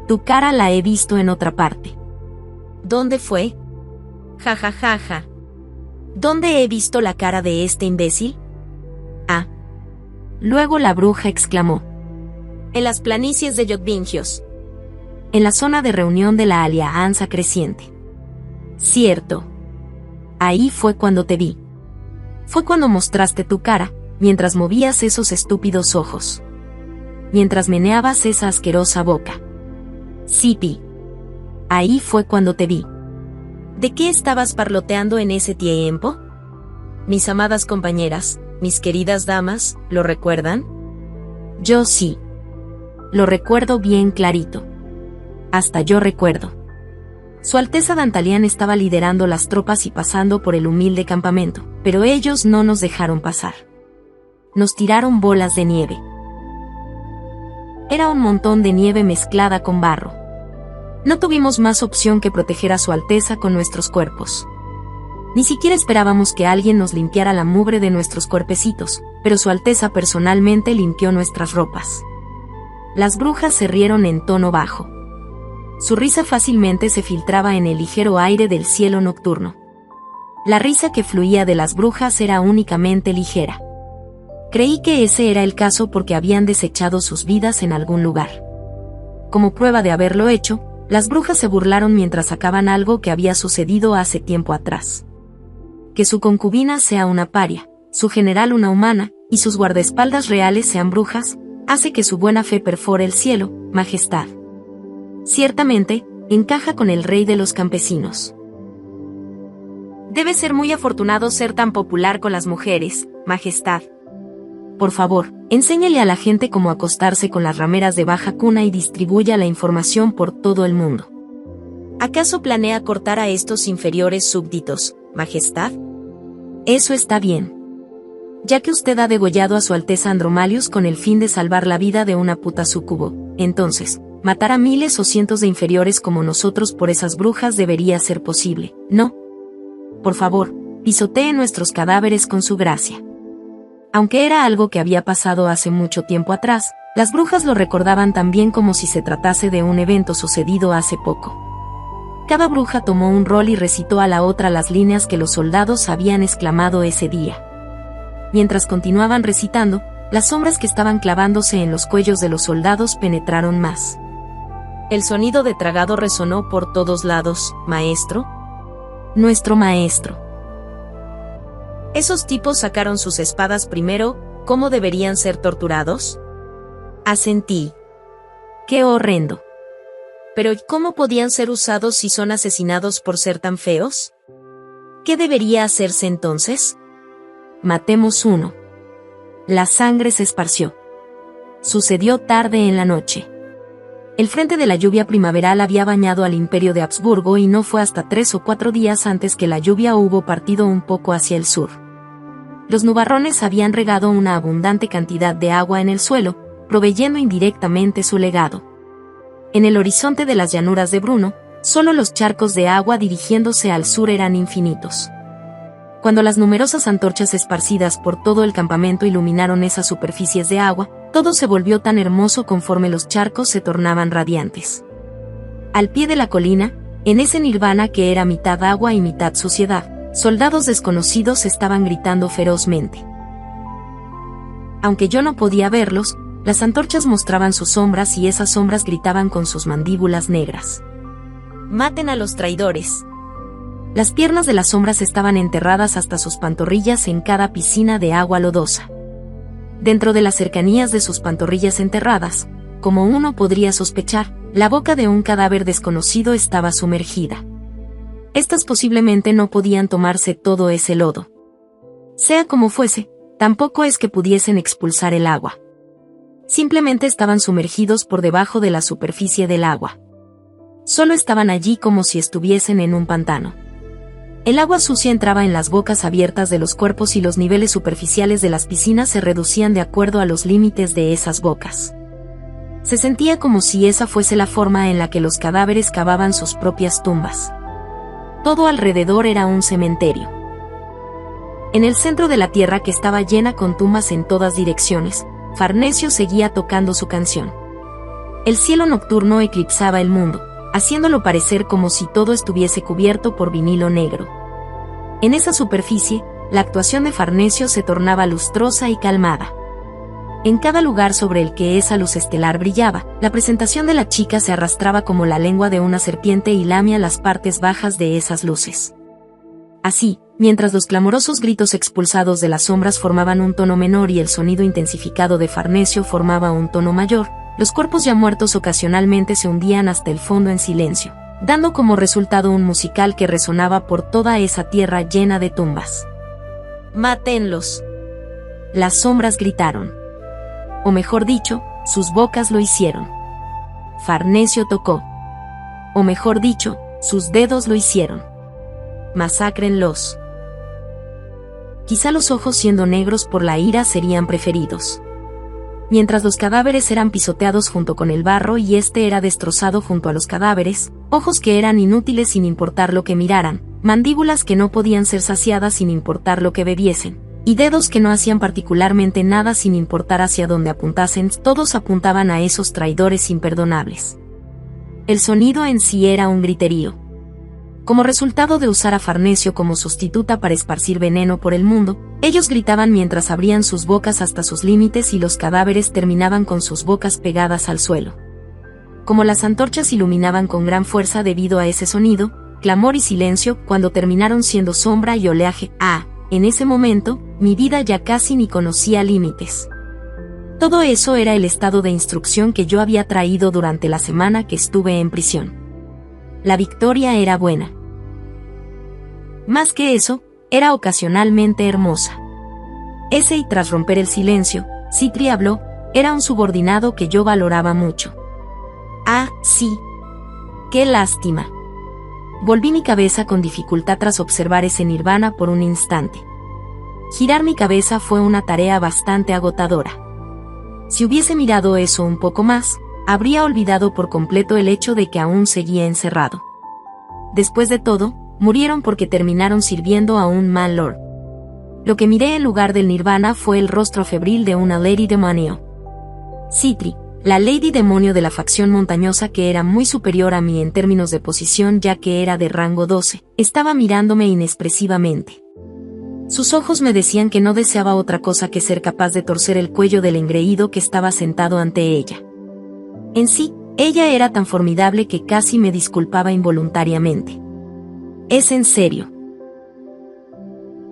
Tu cara la he visto en otra parte. ¿Dónde fue? Ja ja ja ja. ¿Dónde he visto la cara de este imbécil? Ah. Luego la bruja exclamó. En las planicies de Yodvingios. En la zona de reunión de la Alianza Creciente. Cierto. Ahí fue cuando te vi. Fue cuando mostraste tu cara, mientras movías esos estúpidos ojos. Mientras meneabas esa asquerosa boca. Sí, Pi. Ahí fue cuando te vi. ¿De qué estabas parloteando en ese tiempo? Mis amadas compañeras, mis queridas damas, ¿lo recuerdan? Yo sí. Lo recuerdo bien clarito. Hasta yo recuerdo. Su Alteza Dantalian estaba liderando las tropas y pasando por el humilde campamento, pero ellos no nos dejaron pasar. Nos tiraron bolas de nieve. Era un montón de nieve mezclada con barro. No tuvimos más opción que proteger a Su Alteza con nuestros cuerpos. Ni siquiera esperábamos que alguien nos limpiara la mugre de nuestros cuerpecitos, pero Su Alteza personalmente limpió nuestras ropas. Las brujas se rieron en tono bajo. Su risa fácilmente se filtraba en el ligero aire del cielo nocturno. La risa que fluía de las brujas era únicamente ligera. Creí que ese era el caso porque habían desechado sus vidas en algún lugar. Como prueba de haberlo hecho, las brujas se burlaron mientras sacaban algo que había sucedido hace tiempo atrás. Que su concubina sea una paria, su general una humana, y sus guardaespaldas reales sean brujas, hace que su buena fe perfore el cielo, majestad. Ciertamente, encaja con el rey de los campesinos. Debe ser muy afortunado ser tan popular con las mujeres, majestad. Por favor, enséñale a la gente cómo acostarse con las rameras de baja cuna y distribuya la información por todo el mundo. ¿Acaso planea cortar a estos inferiores súbditos, majestad? Eso está bien. Ya que usted ha degollado a Su Alteza Andromalius con el fin de salvar la vida de una puta súcubo, entonces, matar a miles o cientos de inferiores como nosotros por esas brujas debería ser posible, ¿no? Por favor, pisotee nuestros cadáveres con su gracia. Aunque era algo que había pasado hace mucho tiempo atrás, las brujas lo recordaban también como si se tratase de un evento sucedido hace poco. Cada bruja tomó un rol y recitó a la otra las líneas que los soldados habían exclamado ese día. Mientras continuaban recitando, las sombras que estaban clavándose en los cuellos de los soldados penetraron más. El sonido de tragado resonó por todos lados. ¿Maestro? Nuestro maestro. ¿Esos tipos sacaron sus espadas primero? ¿Cómo deberían ser torturados? Asentí. ¡Qué horrendo! Pero ¿cómo podían ser usados si son asesinados por ser tan feos? ¿Qué debería hacerse entonces? Matemos uno. La sangre se esparció. Sucedió tarde en la noche. El frente de la lluvia primaveral había bañado al imperio de Habsburgo y no fue hasta 3 o 4 días antes que la lluvia hubo partido un poco hacia el sur. Los nubarrones habían regado una abundante cantidad de agua en el suelo, proveyendo indirectamente su legado. En el horizonte de las llanuras de Bruno, Solo los charcos de agua dirigiéndose al sur eran infinitos. Cuando las numerosas antorchas esparcidas por todo el campamento iluminaron esas superficies de agua, todo se volvió tan hermoso conforme los charcos se tornaban radiantes. Al pie de la colina, en ese nirvana que era mitad agua y mitad suciedad, soldados desconocidos estaban gritando ferozmente. Aunque yo no podía verlos, las antorchas mostraban sus sombras y esas sombras gritaban con sus mandíbulas negras. ¡Maten a los traidores! Las piernas de las sombras estaban enterradas hasta sus pantorrillas en cada piscina de agua lodosa. Dentro de las cercanías de sus pantorrillas enterradas, como uno podría sospechar, la boca de un cadáver desconocido estaba sumergida. Estas posiblemente no podían tomarse todo ese lodo. Sea como fuese, tampoco es que pudiesen expulsar el agua. Simplemente estaban sumergidos por debajo de la superficie del agua. Solo estaban allí como si estuviesen en un pantano. El agua sucia entraba en las bocas abiertas de los cuerpos y los niveles superficiales de las piscinas se reducían de acuerdo a los límites de esas bocas. Se sentía como si esa fuese la forma en la que los cadáveres cavaban sus propias tumbas. Todo alrededor era un cementerio. En el centro de la tierra, que estaba llena con tumbas en todas direcciones, Farnesio seguía tocando su canción. El cielo nocturno eclipsaba el mundo, haciéndolo parecer como si todo estuviese cubierto por vinilo negro. En esa superficie, la actuación de Farnesio se tornaba lustrosa y calmada. En cada lugar sobre el que esa luz estelar brillaba, la presentación de la chica se arrastraba como la lengua de una serpiente y lamía las partes bajas de esas luces. Así, mientras los clamorosos gritos expulsados de las sombras formaban un tono menor y el sonido intensificado de Farnesio formaba un tono mayor, los cuerpos ya muertos ocasionalmente se hundían hasta el fondo en silencio, dando como resultado un musical que resonaba por toda esa tierra llena de tumbas. ¡Mátenlos! Las sombras gritaron. O mejor dicho, sus bocas lo hicieron. Farnesio tocó. O mejor dicho, sus dedos lo hicieron. Masácrenlos. Quizá los ojos, siendo negros por la ira, serían preferidos. Mientras los cadáveres eran pisoteados junto con el barro y este era destrozado junto a los cadáveres, ojos que eran inútiles sin importar lo que miraran, mandíbulas que no podían ser saciadas sin importar lo que bebiesen, y dedos que no hacían particularmente nada sin importar hacia dónde apuntasen, todos apuntaban a esos traidores imperdonables. El sonido en sí era un griterío. Como resultado de usar a Farnesio como sustituta para esparcir veneno por el mundo, ellos gritaban mientras abrían sus bocas hasta sus límites y los cadáveres terminaban con sus bocas pegadas al suelo. Como las antorchas iluminaban con gran fuerza debido a ese sonido, clamor y silencio, cuando terminaron siendo sombra y oleaje, en ese momento, mi vida ya casi ni conocía límites. Todo eso era el estado de instrucción que yo había traído durante la semana que estuve en prisión. La victoria era buena. Más que eso, era ocasionalmente hermosa. Ese, y tras romper el silencio, Citri habló, era un subordinado que yo valoraba mucho. Ah, sí. Qué lástima. Volví mi cabeza con dificultad tras observar ese nirvana por un instante. Girar mi cabeza fue una tarea bastante agotadora. Si hubiese mirado eso un poco más, habría olvidado por completo el hecho de que aún seguía encerrado. Después de todo, murieron porque terminaron sirviendo a un mal lord. Lo que miré en lugar del nirvana fue el rostro febril de una Lady Demonio. Citri, la Lady Demonio de la facción montañosa, que era muy superior a mí en términos de posición ya que era de rango 12, estaba mirándome inexpresivamente. Sus ojos me decían que no deseaba otra cosa que ser capaz de torcer el cuello del engreído que estaba sentado ante ella. En sí, ella era tan formidable que casi me disculpaba involuntariamente. Es en serio.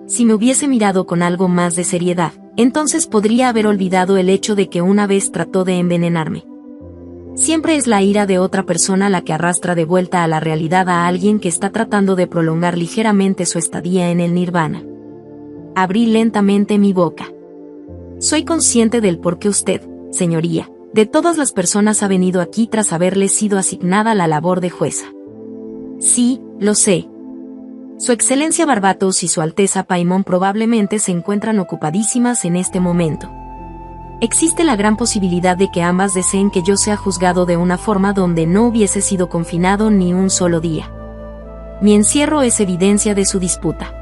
Si me hubiese mirado con algo más de seriedad, entonces podría haber olvidado el hecho de que una vez trató de envenenarme. Siempre es la ira de otra persona la que arrastra de vuelta a la realidad a alguien que está tratando de prolongar ligeramente su estadía en el nirvana. Abrí lentamente mi boca. Soy consciente del por qué usted, señoría, de todas las personas ha venido aquí tras haberle sido asignada la labor de jueza. Sí, lo sé. Su Excelencia Barbatos y Su Alteza Paimon probablemente se encuentran ocupadísimas en este momento. Existe la gran posibilidad de que ambas deseen que yo sea juzgado de una forma donde no hubiese sido confinado ni un solo día. Mi encierro es evidencia de su disputa.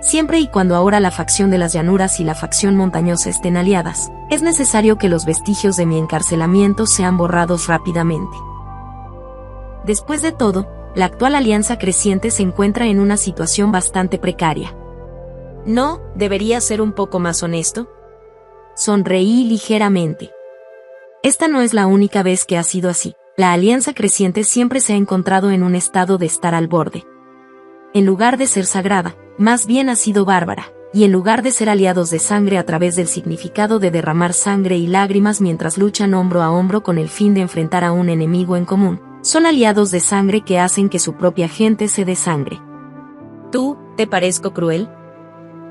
Siempre y cuando ahora la facción de las llanuras y la facción montañosa estén aliadas, es necesario que los vestigios de mi encarcelamiento sean borrados rápidamente. Después de todo, la actual alianza creciente se encuentra en una situación bastante precaria. ¿No debería ser un poco más honesto? Sonreí ligeramente. Esta no es la única vez que ha sido así. La alianza creciente siempre se ha encontrado en un estado de estar al borde. En lugar de ser sagrada, más bien ha sido bárbara, y en lugar de ser aliados de sangre a través del significado de derramar sangre y lágrimas mientras luchan hombro a hombro con el fin de enfrentar a un enemigo en común, son aliados de sangre que hacen que su propia gente se dé sangre. ¿Tú te parezco cruel?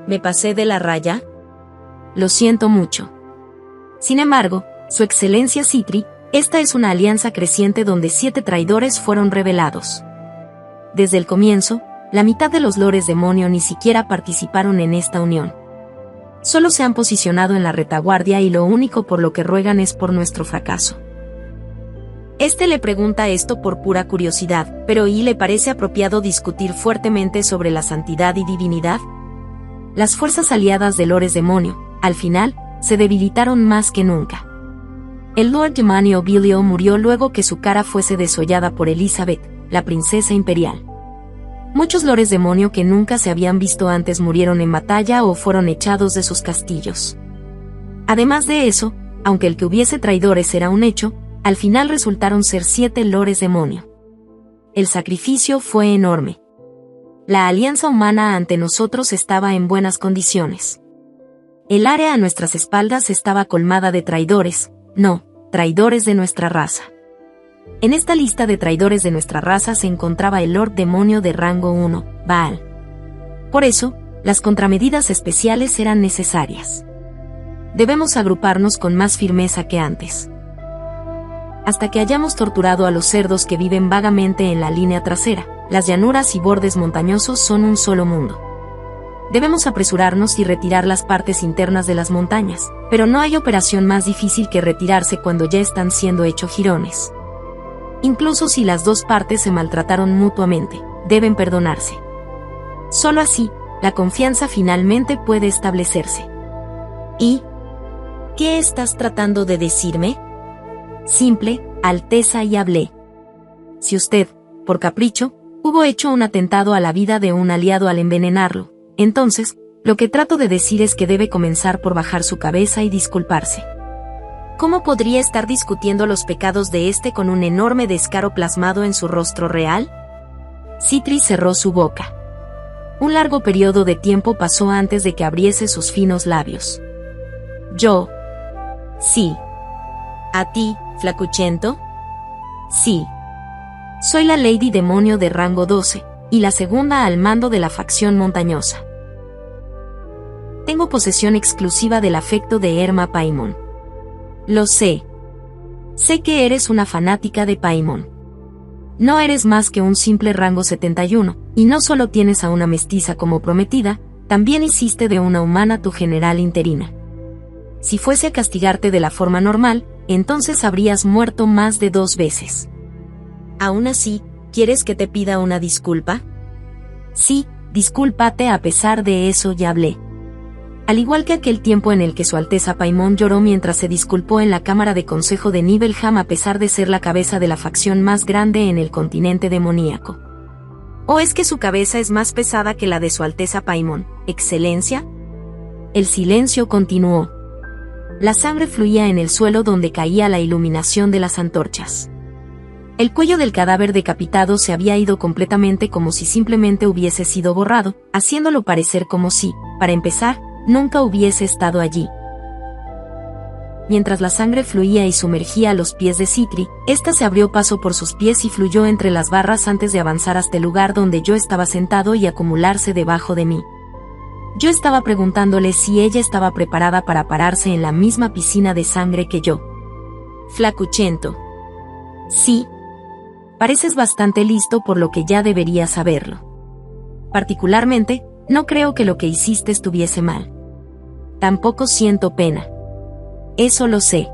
¿Me pasé de la raya? Lo siento mucho. Sin embargo, Su Excelencia Citri, esta es una alianza creciente donde 7 traidores fueron revelados. Desde el comienzo, la mitad de los lores demonio ni siquiera participaron en esta unión. Solo se han posicionado en la retaguardia y lo único por lo que ruegan es por nuestro fracaso. Este le pregunta esto por pura curiosidad, pero ¿y le parece apropiado discutir fuertemente sobre la santidad y divinidad? Las fuerzas aliadas de lores demonio, al final, se debilitaron más que nunca. El Lord Demonio Bilio murió luego que su cara fuese desollada por Elizabeth, la princesa imperial. Muchos lores demonio que nunca se habían visto antes murieron en batalla o fueron echados de sus castillos. Además de eso, aunque el que hubiese traidores era un hecho, al final resultaron ser 7 lores demonio. El sacrificio fue enorme. La alianza humana ante nosotros estaba en buenas condiciones. El área a nuestras espaldas estaba colmada de traidores, traidores de nuestra raza. En esta lista de traidores de nuestra raza se encontraba el Lord Demonio de rango 1, Baal. Por eso, las contramedidas especiales eran necesarias. Debemos agruparnos con más firmeza que antes. Hasta que hayamos torturado a los cerdos que viven vagamente en la línea trasera, las llanuras y bordes montañosos son un solo mundo. Debemos apresurarnos y retirar las partes internas de las montañas, pero no hay operación más difícil que retirarse cuando ya están siendo hechos jirones. Incluso si las dos partes se maltrataron mutuamente, deben perdonarse. Solo así, la confianza finalmente puede establecerse. ¿Y qué estás tratando de decirme? Simple, Alteza, y hablé. Si usted, por capricho, hubo hecho un atentado a la vida de un aliado al envenenarlo, entonces, lo que trato de decir es que debe comenzar por bajar su cabeza y disculparse. ¿Cómo podría estar discutiendo los pecados de este con un enorme descaro plasmado en su rostro real? Citri cerró su boca. Un largo periodo de tiempo pasó antes de que abriese sus finos labios. Yo. Sí. ¿A ti, flacuchento? Sí. Soy la Lady Demonio de rango 12, y la segunda al mando de la facción montañosa. Tengo posesión exclusiva del afecto de Erma Paimon. Lo sé. Sé que eres una fanática de Paimon. No eres más que un simple rango 71, y no solo tienes a una mestiza como prometida, también hiciste de una humana tu general interina. Si fuese a castigarte de la forma normal, entonces habrías muerto más de 2 veces. Aún así, ¿quieres que te pida una disculpa? Sí, discúlpate, a pesar de eso ya hablé. Al igual que aquel tiempo en el que Su Alteza Paimon lloró mientras se disculpó en la Cámara de Consejo de Nibelheim a pesar de ser la cabeza de la facción más grande en el continente demoníaco. ¿O es que su cabeza es más pesada que la de Su Alteza Paimon, Excelencia? El silencio continuó. La sangre fluía en el suelo donde caía la iluminación de las antorchas. El cuello del cadáver decapitado se había ido completamente, como si simplemente hubiese sido borrado, haciéndolo parecer como si, para empezar, nunca hubiese estado allí. Mientras la sangre fluía y sumergía a los pies de Citri, ésta se abrió paso por sus pies y fluyó entre las barras antes de avanzar hasta el lugar donde yo estaba sentado y acumularse debajo de mí. Yo estaba preguntándole si ella estaba preparada para pararse en la misma piscina de sangre que yo. Flacuchento. Sí. Pareces bastante listo, por lo que ya deberías saberlo. Particularmente, no creo que lo que hiciste estuviese mal. Tampoco siento pena. Eso lo sé.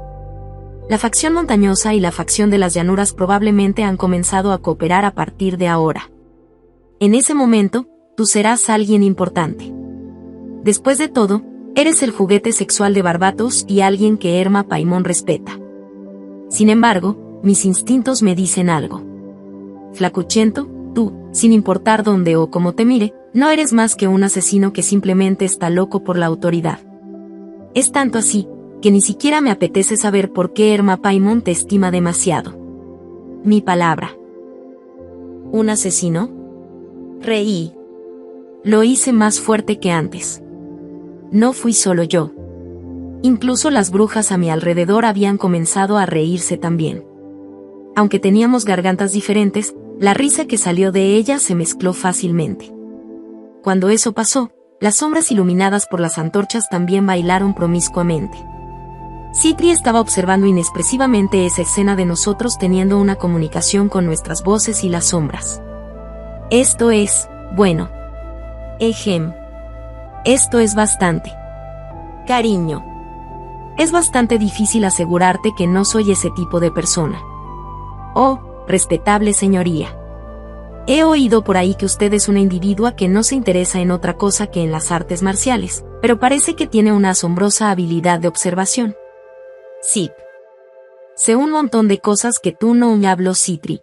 La facción montañosa y la facción de las llanuras probablemente han comenzado a cooperar a partir de ahora. En ese momento, tú serás alguien importante. Después de todo, eres el juguete sexual de Barbatos y alguien que Erma Paimon respeta. Sin embargo, mis instintos me dicen algo. Flacuchento, tú, sin importar dónde o cómo te mire, no eres más que un asesino que simplemente está loco por la autoridad. Es tanto así, que ni siquiera me apetece saber por qué Erma Paimon te estima demasiado. Mi palabra. ¿Un asesino? Reí. Lo hice más fuerte que antes. No fui solo yo. Incluso las brujas a mi alrededor habían comenzado a reírse también. Aunque teníamos gargantas diferentes, la risa que salió de ellas se mezcló fácilmente. Cuando eso pasó, las sombras iluminadas por las antorchas también bailaron promiscuamente. Citri estaba observando inexpresivamente esa escena de nosotros teniendo una comunicación con nuestras voces y las sombras. Esto es, bueno. Esto es bastante. Cariño. Es bastante difícil asegurarte que no soy ese tipo de persona. Oh, respetable señoría. He oído por ahí que usted es una individua que no se interesa en otra cosa que en las artes marciales, pero parece que tiene una asombrosa habilidad de observación. Sí. Sé un montón de cosas que tú no hablo, Citri.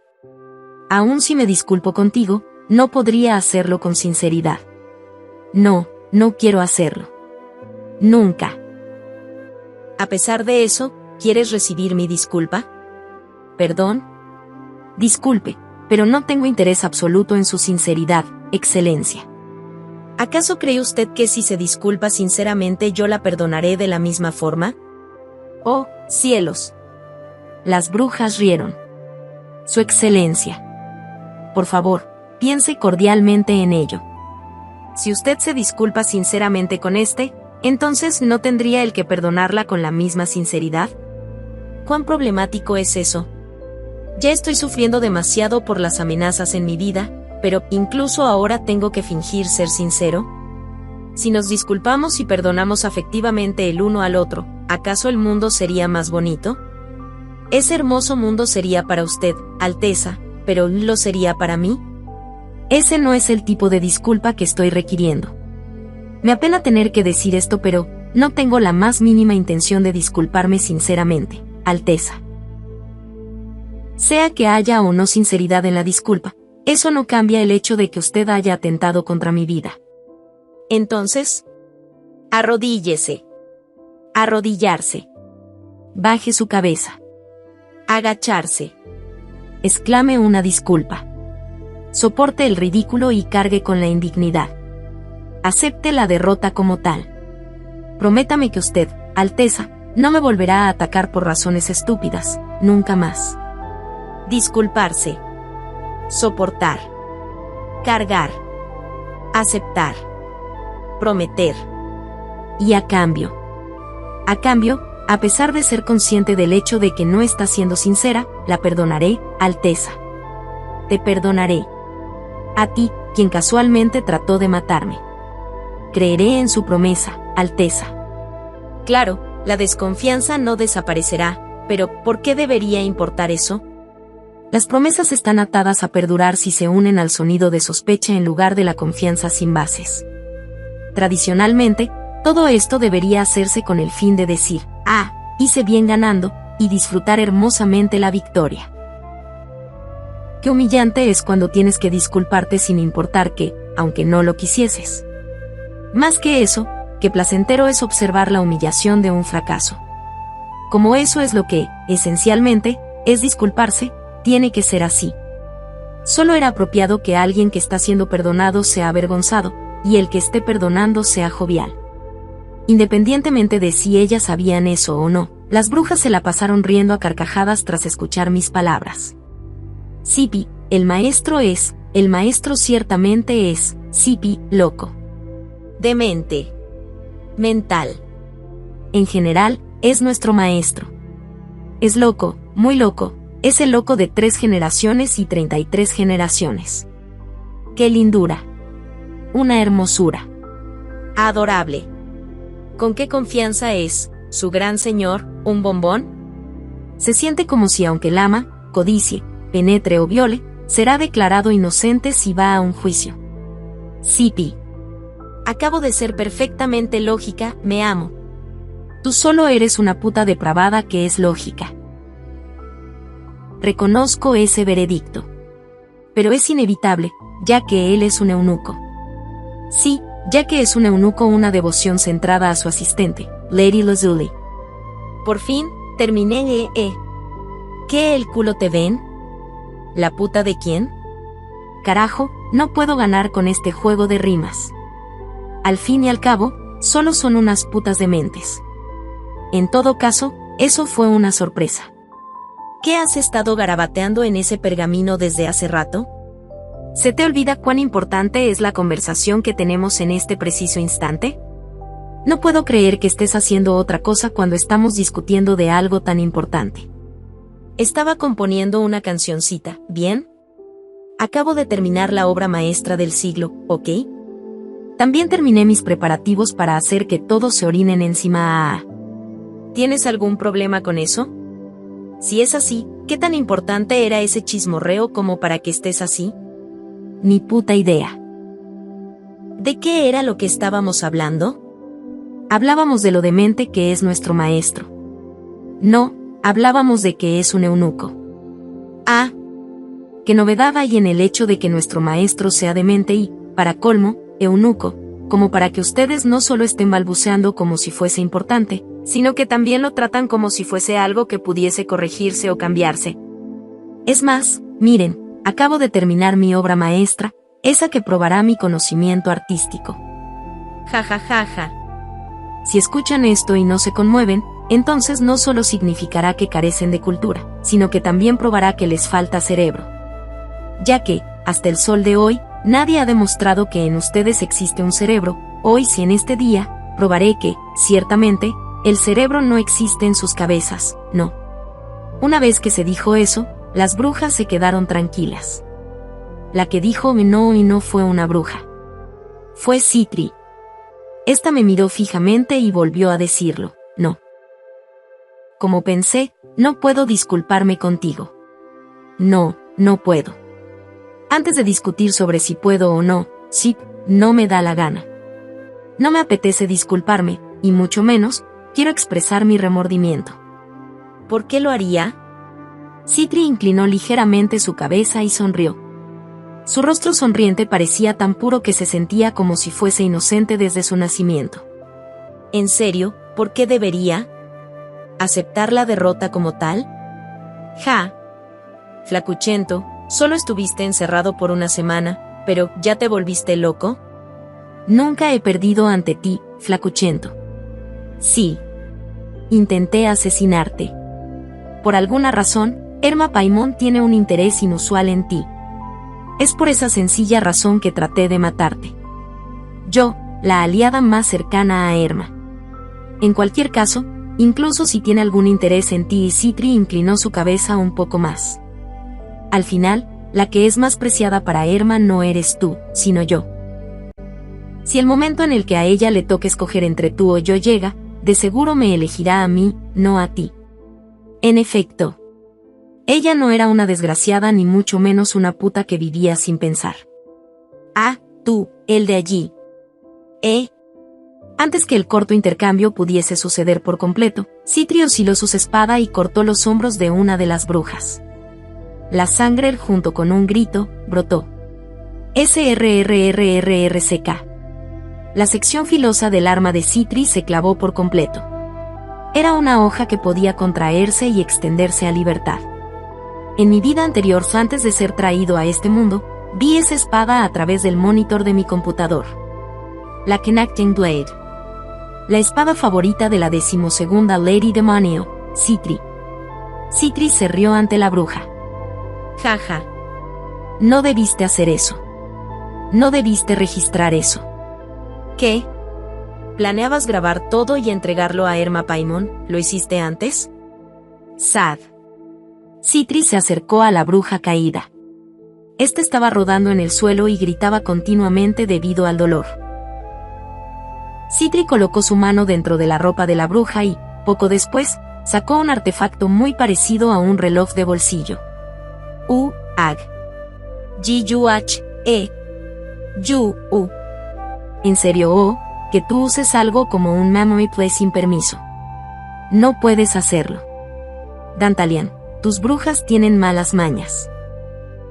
Aun si me disculpo contigo, no podría hacerlo con sinceridad. No quiero hacerlo. Nunca. A pesar de eso, ¿quieres recibir mi disculpa? ¿Perdón? Disculpe, pero no tengo interés absoluto en su sinceridad, Excelencia. ¿Acaso cree usted que si se disculpa sinceramente yo la perdonaré de la misma forma? Oh, cielos. Las brujas rieron. Su Excelencia. Por favor, piense cordialmente en ello. Si usted se disculpa sinceramente con entonces ¿no tendría el que perdonarla con la misma sinceridad? ¿Cuán problemático es eso? Ya estoy sufriendo demasiado por las amenazas en mi vida, pero ¿incluso ahora tengo que fingir ser sincero? Si nos disculpamos y perdonamos afectivamente el uno al otro, ¿acaso el mundo sería más bonito? Ese hermoso mundo sería para usted, Alteza, pero ¿lo sería para mí? Ese no es el tipo de disculpa que estoy requiriendo. Me apena tener que decir esto, pero no tengo la más mínima intención de disculparme sinceramente, Alteza. Sea que haya o no sinceridad en la disculpa, eso no cambia el hecho de que usted haya atentado contra mi vida. Entonces, arrodíllese. Arrodillarse. Baje su cabeza. Agacharse. Exclame una disculpa. Soporte el ridículo y cargue con la indignidad. Acepte la derrota como tal. Prométame que usted, Alteza, no me volverá a atacar por razones estúpidas, nunca más. Disculparse. Soportar. Cargar. Aceptar. Prometer. Y a cambio, a pesar de ser consciente del hecho de que no está siendo sincera, la perdonaré, Alteza. Te perdonaré. A ti, quien casualmente trató de matarme. Creeré en su promesa, Alteza. Claro, la desconfianza no desaparecerá, pero ¿por qué debería importar eso? Las promesas están atadas a perdurar si se unen al sonido de sospecha en lugar de la confianza sin bases. Tradicionalmente, todo esto debería hacerse con el fin de decir, hice bien ganando, y disfrutar hermosamente la victoria. Qué humillante es cuando tienes que disculparte sin importar que, aunque no lo quisieses. Más que eso, qué placentero es observar la humillación de un fracaso. Como eso es lo que, esencialmente, es disculparse, tiene que ser así. Solo era apropiado que alguien que está siendo perdonado sea avergonzado, y el que esté perdonando sea jovial. Independientemente de si ellas sabían eso o no, las brujas se la pasaron riendo a carcajadas tras escuchar mis palabras. Zipi, el maestro ciertamente es, Zipi, loco. Demente. Mental. En general, es nuestro maestro. Es loco, muy loco, es el loco de 3 generaciones y 33 generaciones. ¡Qué lindura! Una hermosura. Adorable. ¿Con qué confianza es, ¿Su gran señor, un bombón? Se siente como si aunque el ama, codicie, penetre o viole, será declarado inocente si va a un juicio. City. Acabo de ser perfectamente lógica, me amo. Tú solo eres una puta depravada que es lógica. Reconozco ese veredicto. Pero es inevitable, ya que él es un eunuco. Sí, ya que es un eunuco, una devoción centrada a su asistente, Lady Lazuli. Por fin, terminé. ¿Qué el culo te ven? ¿La puta de quién? Carajo, no puedo ganar con este juego de rimas. Al fin y al cabo, solo son unas putas dementes. En todo caso, eso fue una sorpresa. ¿Qué has estado garabateando en ese pergamino desde hace rato? ¿Se te olvida cuán importante es la conversación que tenemos en este preciso instante? No puedo creer que estés haciendo otra cosa cuando estamos discutiendo de algo tan importante. Estaba componiendo una cancioncita, ¿bien? Acabo de terminar la obra maestra del siglo, ¿ok? También terminé mis preparativos para hacer que todos se orinen encima. ¿Tienes algún problema con eso? Si es así, ¿qué tan importante era ese chismorreo como para que estés así? Ni puta idea. ¿De qué era lo que estábamos hablando? Hablábamos de lo demente que es nuestro maestro. No, hablábamos de que es un eunuco. Ah. ¿Qué novedad hay en el hecho de que nuestro maestro sea demente y, para colmo, eunuco, como para que ustedes no solo estén balbuceando como si fuese importante, sino que también lo tratan como si fuese algo que pudiese corregirse o cambiarse? Es más, miren, acabo de terminar mi obra maestra, esa que probará mi conocimiento artístico. Ja ja ja ja. Si escuchan esto y no se conmueven, entonces no solo significará que carecen de cultura, sino que también probará que les falta cerebro. Ya que, hasta el sol de hoy, nadie ha demostrado que en ustedes existe un cerebro, hoy si en este día, probaré que, ciertamente, el cerebro no existe en sus cabezas, no. Una vez que se dijo eso, las brujas se quedaron tranquilas. La que dijo no y no fue una bruja. Fue Citri. Esta me miró fijamente y volvió a decirlo, no. Como pensé, no puedo disculparme contigo. No, no puedo. Antes de discutir sobre si puedo o no, sí, no me da la gana. No me apetece disculparme, y mucho menos, quiero expresar mi remordimiento. ¿Por qué lo haría? Citri inclinó ligeramente su cabeza y sonrió. Su rostro sonriente parecía tan puro que se sentía como si fuese inocente desde su nacimiento. ¿En serio? ¿Por qué debería? ¿Aceptar la derrota como tal? Ja. Flacuchento, solo estuviste encerrado por una semana, pero ¿ya te volviste loco? Nunca he perdido ante ti, Flacuchento. Sí. Intenté asesinarte. Por alguna razón, Erma Paimon tiene un interés inusual en ti. Es por esa sencilla razón que traté de matarte. Yo, la aliada más cercana a Erma. En cualquier caso, incluso si tiene algún interés en ti, y Citri inclinó su cabeza un poco más. Al final, la que es más preciada para Erma no eres tú, sino yo. Si el momento en el que a ella le toque escoger entre tú o yo llega, de seguro me elegirá a mí, no a ti. En efecto, ella no era una desgraciada ni mucho menos una puta que vivía sin pensar. Ah, tú, el de allí. Antes que el corto intercambio pudiese suceder por completo, Citri osciló su espada y cortó los hombros de una de las brujas. La sangre, junto con un grito, brotó. SRRRRRCK. La sección filosa del arma de Citri se clavó por completo. Era una hoja que podía contraerse y extenderse a libertad. En mi vida anterior, antes de ser traído a este mundo, vi esa espada a través del monitor de mi computador. La Connecting Blade. La espada favorita de la 12ª Lady Demonio, Citri. Citri se rió ante la bruja. Jaja. No debiste hacer eso. No debiste registrar eso. ¿Qué? ¿Planeabas grabar todo y entregarlo a Erma Paimon? ¿Lo hiciste antes? Sad. Citri se acercó a la bruja caída. Esta estaba rodando en el suelo y gritaba continuamente debido al dolor. Citri colocó su mano dentro de la ropa de la bruja y, Poco después, sacó un artefacto muy parecido a un reloj de bolsillo. Ag. Yu. En serio, que tú uses algo como un memory play sin permiso. No puedes hacerlo. Dantalian, tus brujas tienen malas mañas.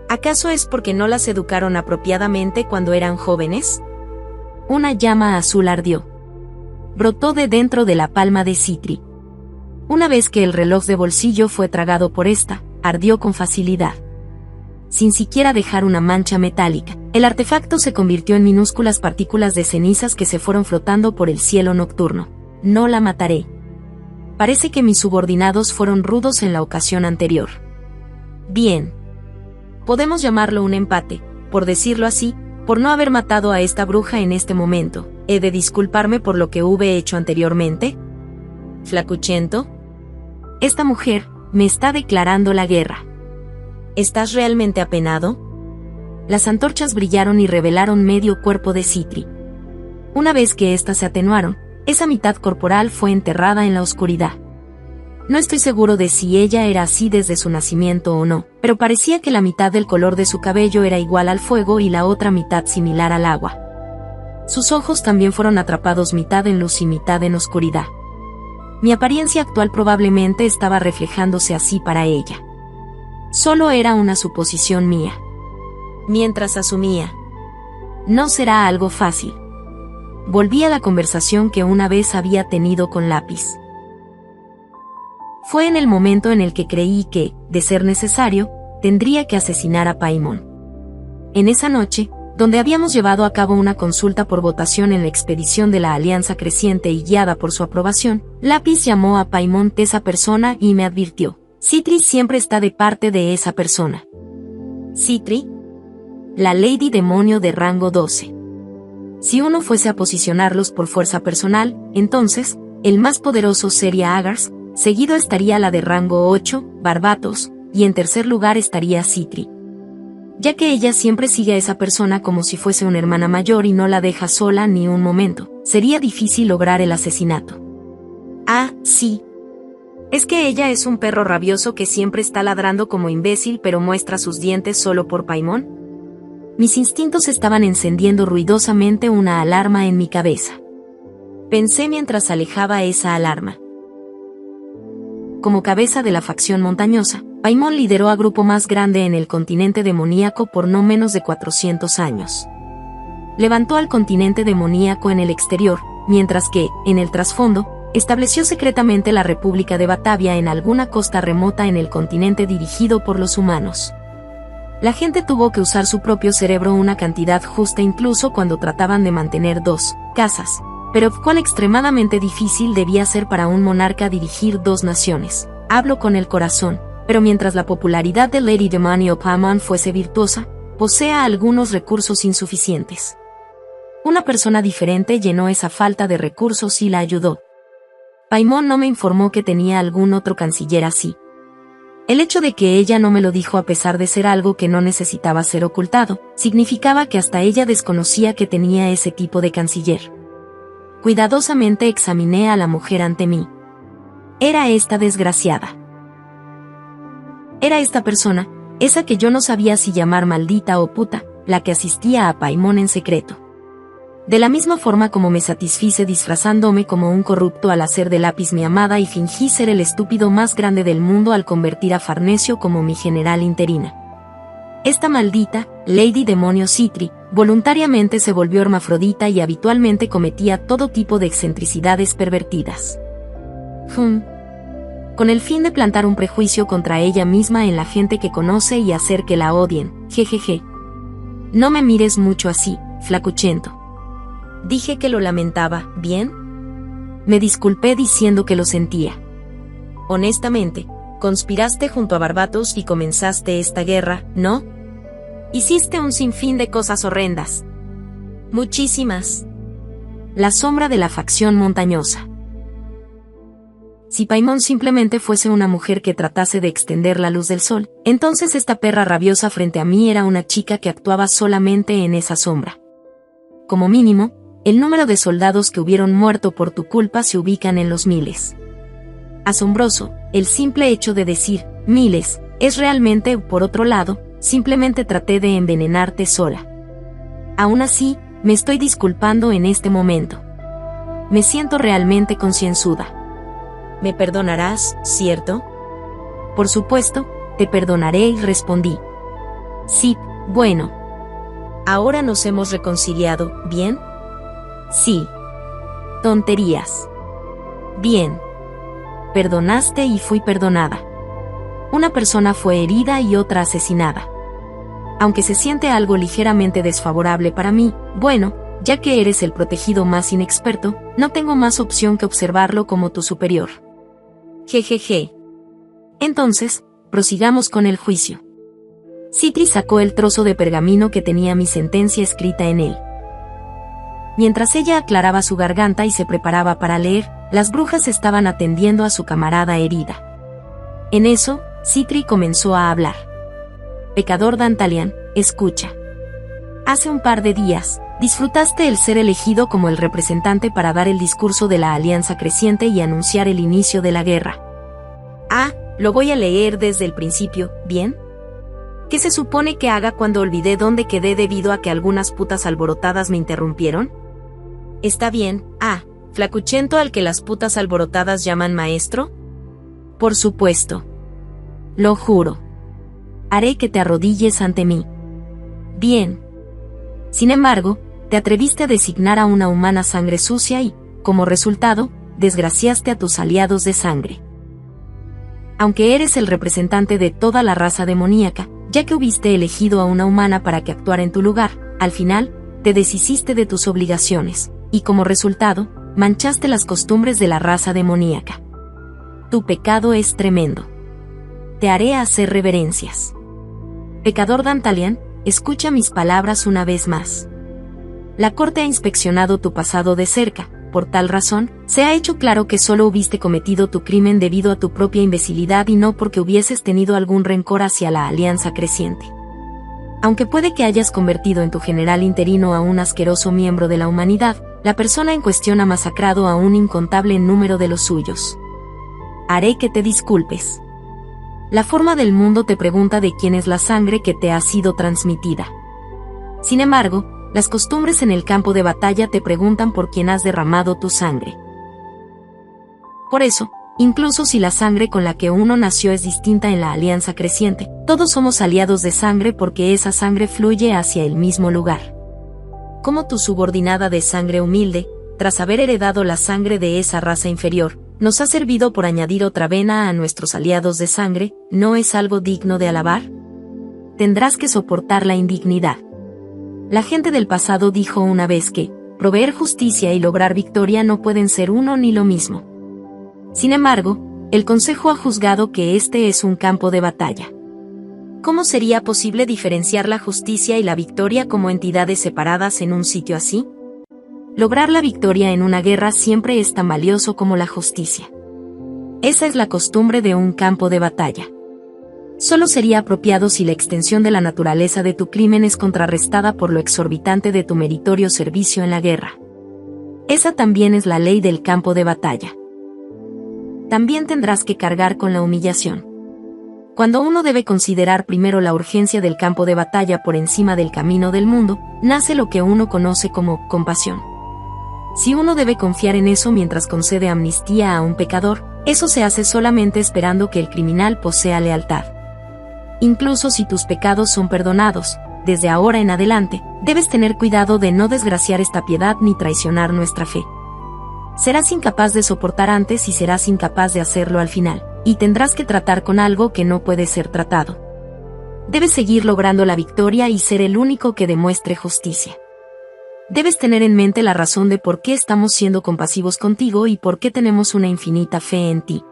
¿Acaso es porque no las educaron apropiadamente cuando eran jóvenes? Una llama azul ardió. Brotó de dentro de la palma de Citri. Una vez que el reloj de bolsillo fue tragado por esta, ardió con facilidad. Sin siquiera dejar una mancha metálica, el artefacto se convirtió en minúsculas partículas de cenizas que se fueron flotando por el cielo nocturno. No la mataré. Parece que mis subordinados fueron rudos en la ocasión anterior. Bien. Podemos llamarlo un empate, por decirlo así, por no haber matado a esta bruja en este momento. ¿He de disculparme por lo que hube hecho anteriormente? ¿Flacuchento? Esta mujer me está declarando la guerra. ¿Estás realmente apenado? Las antorchas brillaron y revelaron medio cuerpo de Citri. Una vez que éstas se atenuaron, esa mitad corporal fue enterrada en la oscuridad. No estoy seguro de si ella era así desde su nacimiento o no, pero parecía que la mitad del color de su cabello era igual al fuego y la otra mitad similar al agua. Sus ojos también fueron atrapados mitad en luz y mitad en oscuridad. Mi apariencia actual probablemente estaba reflejándose así para ella. Solo era una suposición mía. Mientras asumía. No será algo fácil. Volví a la conversación que una vez había tenido con Lápiz. Fue en el momento en el que creí que, de ser necesario, tendría que asesinar a Paimon. En esa noche, donde habíamos llevado a cabo una consulta por votación en la expedición de la Alianza Creciente y guiada por su aprobación, Lápiz llamó a Paimon esa persona y me advirtió: Citri siempre está de parte de esa persona. ¿Citri? La Lady Demonio de rango 12. Si uno fuese a posicionarlos por fuerza personal, entonces, el más poderoso sería Agars, seguido estaría la de rango 8, Barbatos, y en tercer lugar estaría Citri. Ya que ella siempre sigue a esa persona como si fuese una hermana mayor y no la deja sola ni un momento, sería difícil lograr el asesinato. Ah, sí. ¿Es que ella es un perro rabioso que siempre está ladrando como imbécil pero muestra sus dientes solo por Paimon? Mis instintos estaban encendiendo ruidosamente una alarma en mi cabeza. Pensé mientras alejaba esa alarma. Como cabeza de la facción montañosa, Paimon lideró a grupo más grande en el continente demoníaco por no menos de 400 años. Levantó al continente demoníaco en el exterior, mientras que, en el trasfondo, estableció secretamente la República de Batavia en alguna costa remota en el continente dirigido por los humanos. La gente tuvo que usar su propio cerebro una cantidad justa incluso cuando trataban de mantener dos casas. Pero cuán extremadamente difícil debía ser para un monarca dirigir dos naciones. Hablo con el corazón, pero mientras la popularidad de Lady Demonio Paimon fuese virtuosa, posea algunos recursos insuficientes. Una persona diferente llenó esa falta de recursos y la ayudó. Paimon no me informó que tenía algún otro canciller así. El hecho de que ella no me lo dijo a pesar de ser algo que no necesitaba ser ocultado, significaba que hasta ella desconocía que tenía ese tipo de canciller. Cuidadosamente examiné a la mujer ante mí. Era esta desgraciada. Era esta persona, esa que yo no sabía si llamar maldita o puta, la que asistía a Paimon en secreto. De la misma forma como me satisfice disfrazándome como un corrupto al hacer de Lápiz mi amada y fingí ser el estúpido más grande del mundo al convertir a Farnesio como mi general interina. Esta maldita, Lady Demonio Citri, voluntariamente se volvió hermafrodita y habitualmente cometía todo tipo de excentricidades pervertidas. Con el fin de plantar un prejuicio contra ella misma en la gente que conoce y hacer que la odien, jejeje. No me mires mucho así, flacuchento. Dije que lo lamentaba, ¿bien? Me disculpé diciendo que lo sentía. Honestamente, conspiraste junto a Barbatos y comenzaste esta guerra, ¿no? Hiciste un sinfín de cosas horrendas. Muchísimas. La sombra de la facción montañosa. Si Paimon simplemente fuese una mujer que tratase de extender la luz del sol, entonces esta perra rabiosa frente a mí era una chica que actuaba solamente en esa sombra. Como mínimo, el número de soldados que hubieron muerto por tu culpa se ubican en los miles. Asombroso, el simple hecho de decir, miles, es realmente, por otro lado, simplemente traté de envenenarte sola. Aún así, me estoy disculpando en este momento. Me siento realmente concienzuda. ¿Me perdonarás, cierto? Por supuesto, te perdonaré, y respondí. Sí, bueno. Ahora nos hemos reconciliado, ¿bien? Sí. Tonterías. Bien. Perdonaste y fui perdonada. Una persona fue herida y otra asesinada. Aunque se siente algo ligeramente desfavorable para mí, bueno, ya que eres el protegido más inexperto, no tengo más opción que observarlo como tu superior. Jejeje. Entonces, prosigamos con el juicio. Citri sacó el trozo de pergamino que tenía mi sentencia escrita en él. Mientras ella aclaraba su garganta y se preparaba para leer, las brujas estaban atendiendo a su camarada herida. En eso, Citri comenzó a hablar. Pecador Dantalian, escucha. Hace un par de días, disfrutaste el ser elegido como el representante para dar el discurso de la Alianza Creciente y anunciar el inicio de la guerra. Ah, lo voy a leer desde el principio, ¿bien? ¿Qué se supone que haga cuando olvidé dónde quedé debido a que algunas putas alborotadas me interrumpieron? Está bien, flacuchento al que las putas alborotadas llaman maestro. Por supuesto. Lo juro. Haré que te arrodilles ante mí. Bien. Sin embargo, te atreviste a designar a una humana sangre sucia y, como resultado, desgraciaste a tus aliados de sangre. Aunque eres el representante de toda la raza demoníaca, ya que hubiste elegido a una humana para que actuara en tu lugar, al final, te deshiciste de tus obligaciones, y como resultado, manchaste las costumbres de la raza demoníaca. Tu pecado es tremendo. Te haré hacer reverencias. Pecador Dantalian, escucha mis palabras una vez más. La corte ha inspeccionado tu pasado de cerca, por tal razón, se ha hecho claro que solo hubiste cometido tu crimen debido a tu propia imbecilidad y no porque hubieses tenido algún rencor hacia la Alianza Creciente. Aunque puede que hayas convertido en tu general interino a un asqueroso miembro de la humanidad, la persona en cuestión ha masacrado a un incontable número de los suyos. Haré que te disculpes. La forma del mundo te pregunta de quién es la sangre que te ha sido transmitida. Sin embargo, las costumbres en el campo de batalla te preguntan por quién has derramado tu sangre. Por eso, incluso si la sangre con la que uno nació es distinta en la Alianza Creciente, todos somos aliados de sangre porque esa sangre fluye hacia el mismo lugar. Como tu subordinada de sangre humilde, tras haber heredado la sangre de esa raza inferior, nos ha servido por añadir otra vena a nuestros aliados de sangre, ¿no es algo digno de alabar? Tendrás que soportar la indignidad. La gente del pasado dijo una vez que, proveer justicia y lograr victoria no pueden ser uno ni lo mismo. Sin embargo, el Consejo ha juzgado que este es un campo de batalla. ¿Cómo sería posible diferenciar la justicia y la victoria como entidades separadas en un sitio así? Lograr la victoria en una guerra siempre es tan valioso como la justicia. Esa es la costumbre de un campo de batalla. Solo sería apropiado si la extensión de la naturaleza de tu crimen es contrarrestada por lo exorbitante de tu meritorio servicio en la guerra. Esa también es la ley del campo de batalla. También tendrás que cargar con la humillación. Cuando uno debe considerar primero la urgencia del campo de batalla por encima del camino del mundo, nace lo que uno conoce como compasión. Si uno debe confiar en eso mientras concede amnistía a un pecador, eso se hace solamente esperando que el criminal posea lealtad. Incluso si tus pecados son perdonados, desde ahora en adelante, debes tener cuidado de no desgraciar esta piedad ni traicionar nuestra fe. Serás incapaz de soportar antes y serás incapaz de hacerlo al final, y tendrás que tratar con algo que no puede ser tratado. Debes seguir logrando la victoria y ser el único que demuestre justicia. Debes tener en mente la razón de por qué estamos siendo compasivos contigo y por qué tenemos una infinita fe en ti.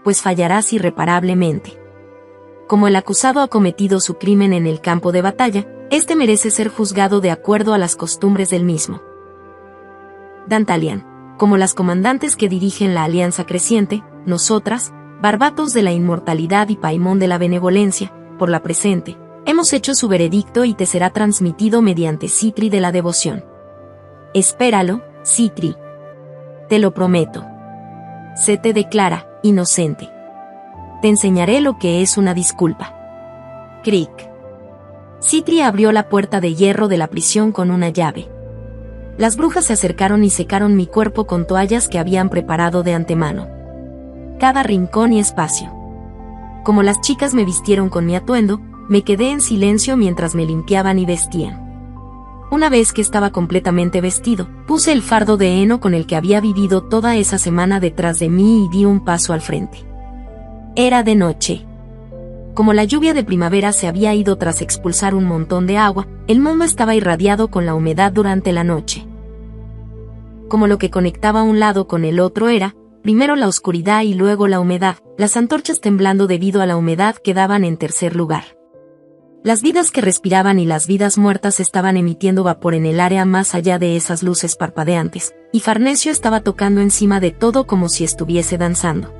Pues fallarás irreparablemente. Como el acusado ha cometido su crimen en el campo de batalla, este merece ser juzgado de acuerdo a las costumbres del mismo. Dantalian, como las comandantes que dirigen la Alianza Creciente, nosotras, Barbatos de la Inmortalidad y Paimón de la Benevolencia, por la presente, hemos hecho su veredicto y te será transmitido mediante Citri de la Devoción. Espéralo, Citri. Te lo prometo. Se te declara inocente. Te enseñaré lo que es una disculpa. Crick. Citri abrió la puerta de hierro de la prisión con una llave. Las brujas se acercaron y secaron mi cuerpo con toallas que habían preparado de antemano. Cada rincón y espacio. Como las chicas me vistieron con mi atuendo, me quedé en silencio mientras me limpiaban y vestían. Una vez que estaba completamente vestido, puse el fardo de heno con el que había vivido toda esa semana detrás de mí y di un paso al frente. Era de noche. Como la lluvia de primavera se había ido tras expulsar un montón de agua, el mundo estaba irradiado con la humedad durante la noche. Como lo que conectaba un lado con el otro era, primero la oscuridad y luego la humedad, las antorchas temblando debido a la humedad quedaban en tercer lugar. Las vidas que respiraban y las vidas muertas estaban emitiendo vapor en el área más allá de esas luces parpadeantes, y Farnesio estaba tocando encima de todo como si estuviese danzando.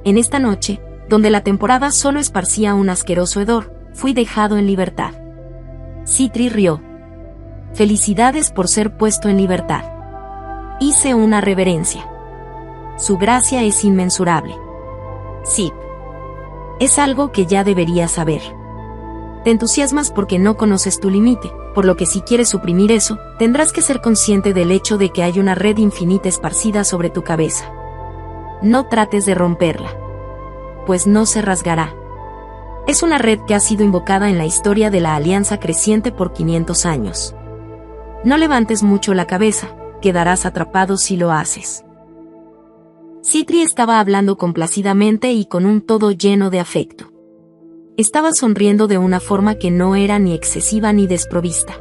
En esta noche, donde la temporada solo esparcía un asqueroso hedor, fui dejado en libertad. Citri rió. Felicidades por ser puesto en libertad. Hice una reverencia. Su gracia es inmensurable. Sí. Es algo que ya deberías saber. Te entusiasmas porque no conoces tu límite, por lo que si quieres suprimir eso, tendrás que ser consciente del hecho de que hay una red infinita esparcida sobre tu cabeza. No trates de romperla, pues no se rasgará. Es una red que ha sido invocada en la historia de la Alianza Creciente por 500 años. No levantes mucho la cabeza, quedarás atrapado si lo haces. Citri estaba hablando complacidamente y con un todo lleno de afecto. Estaba sonriendo de una forma que no era ni excesiva ni desprovista.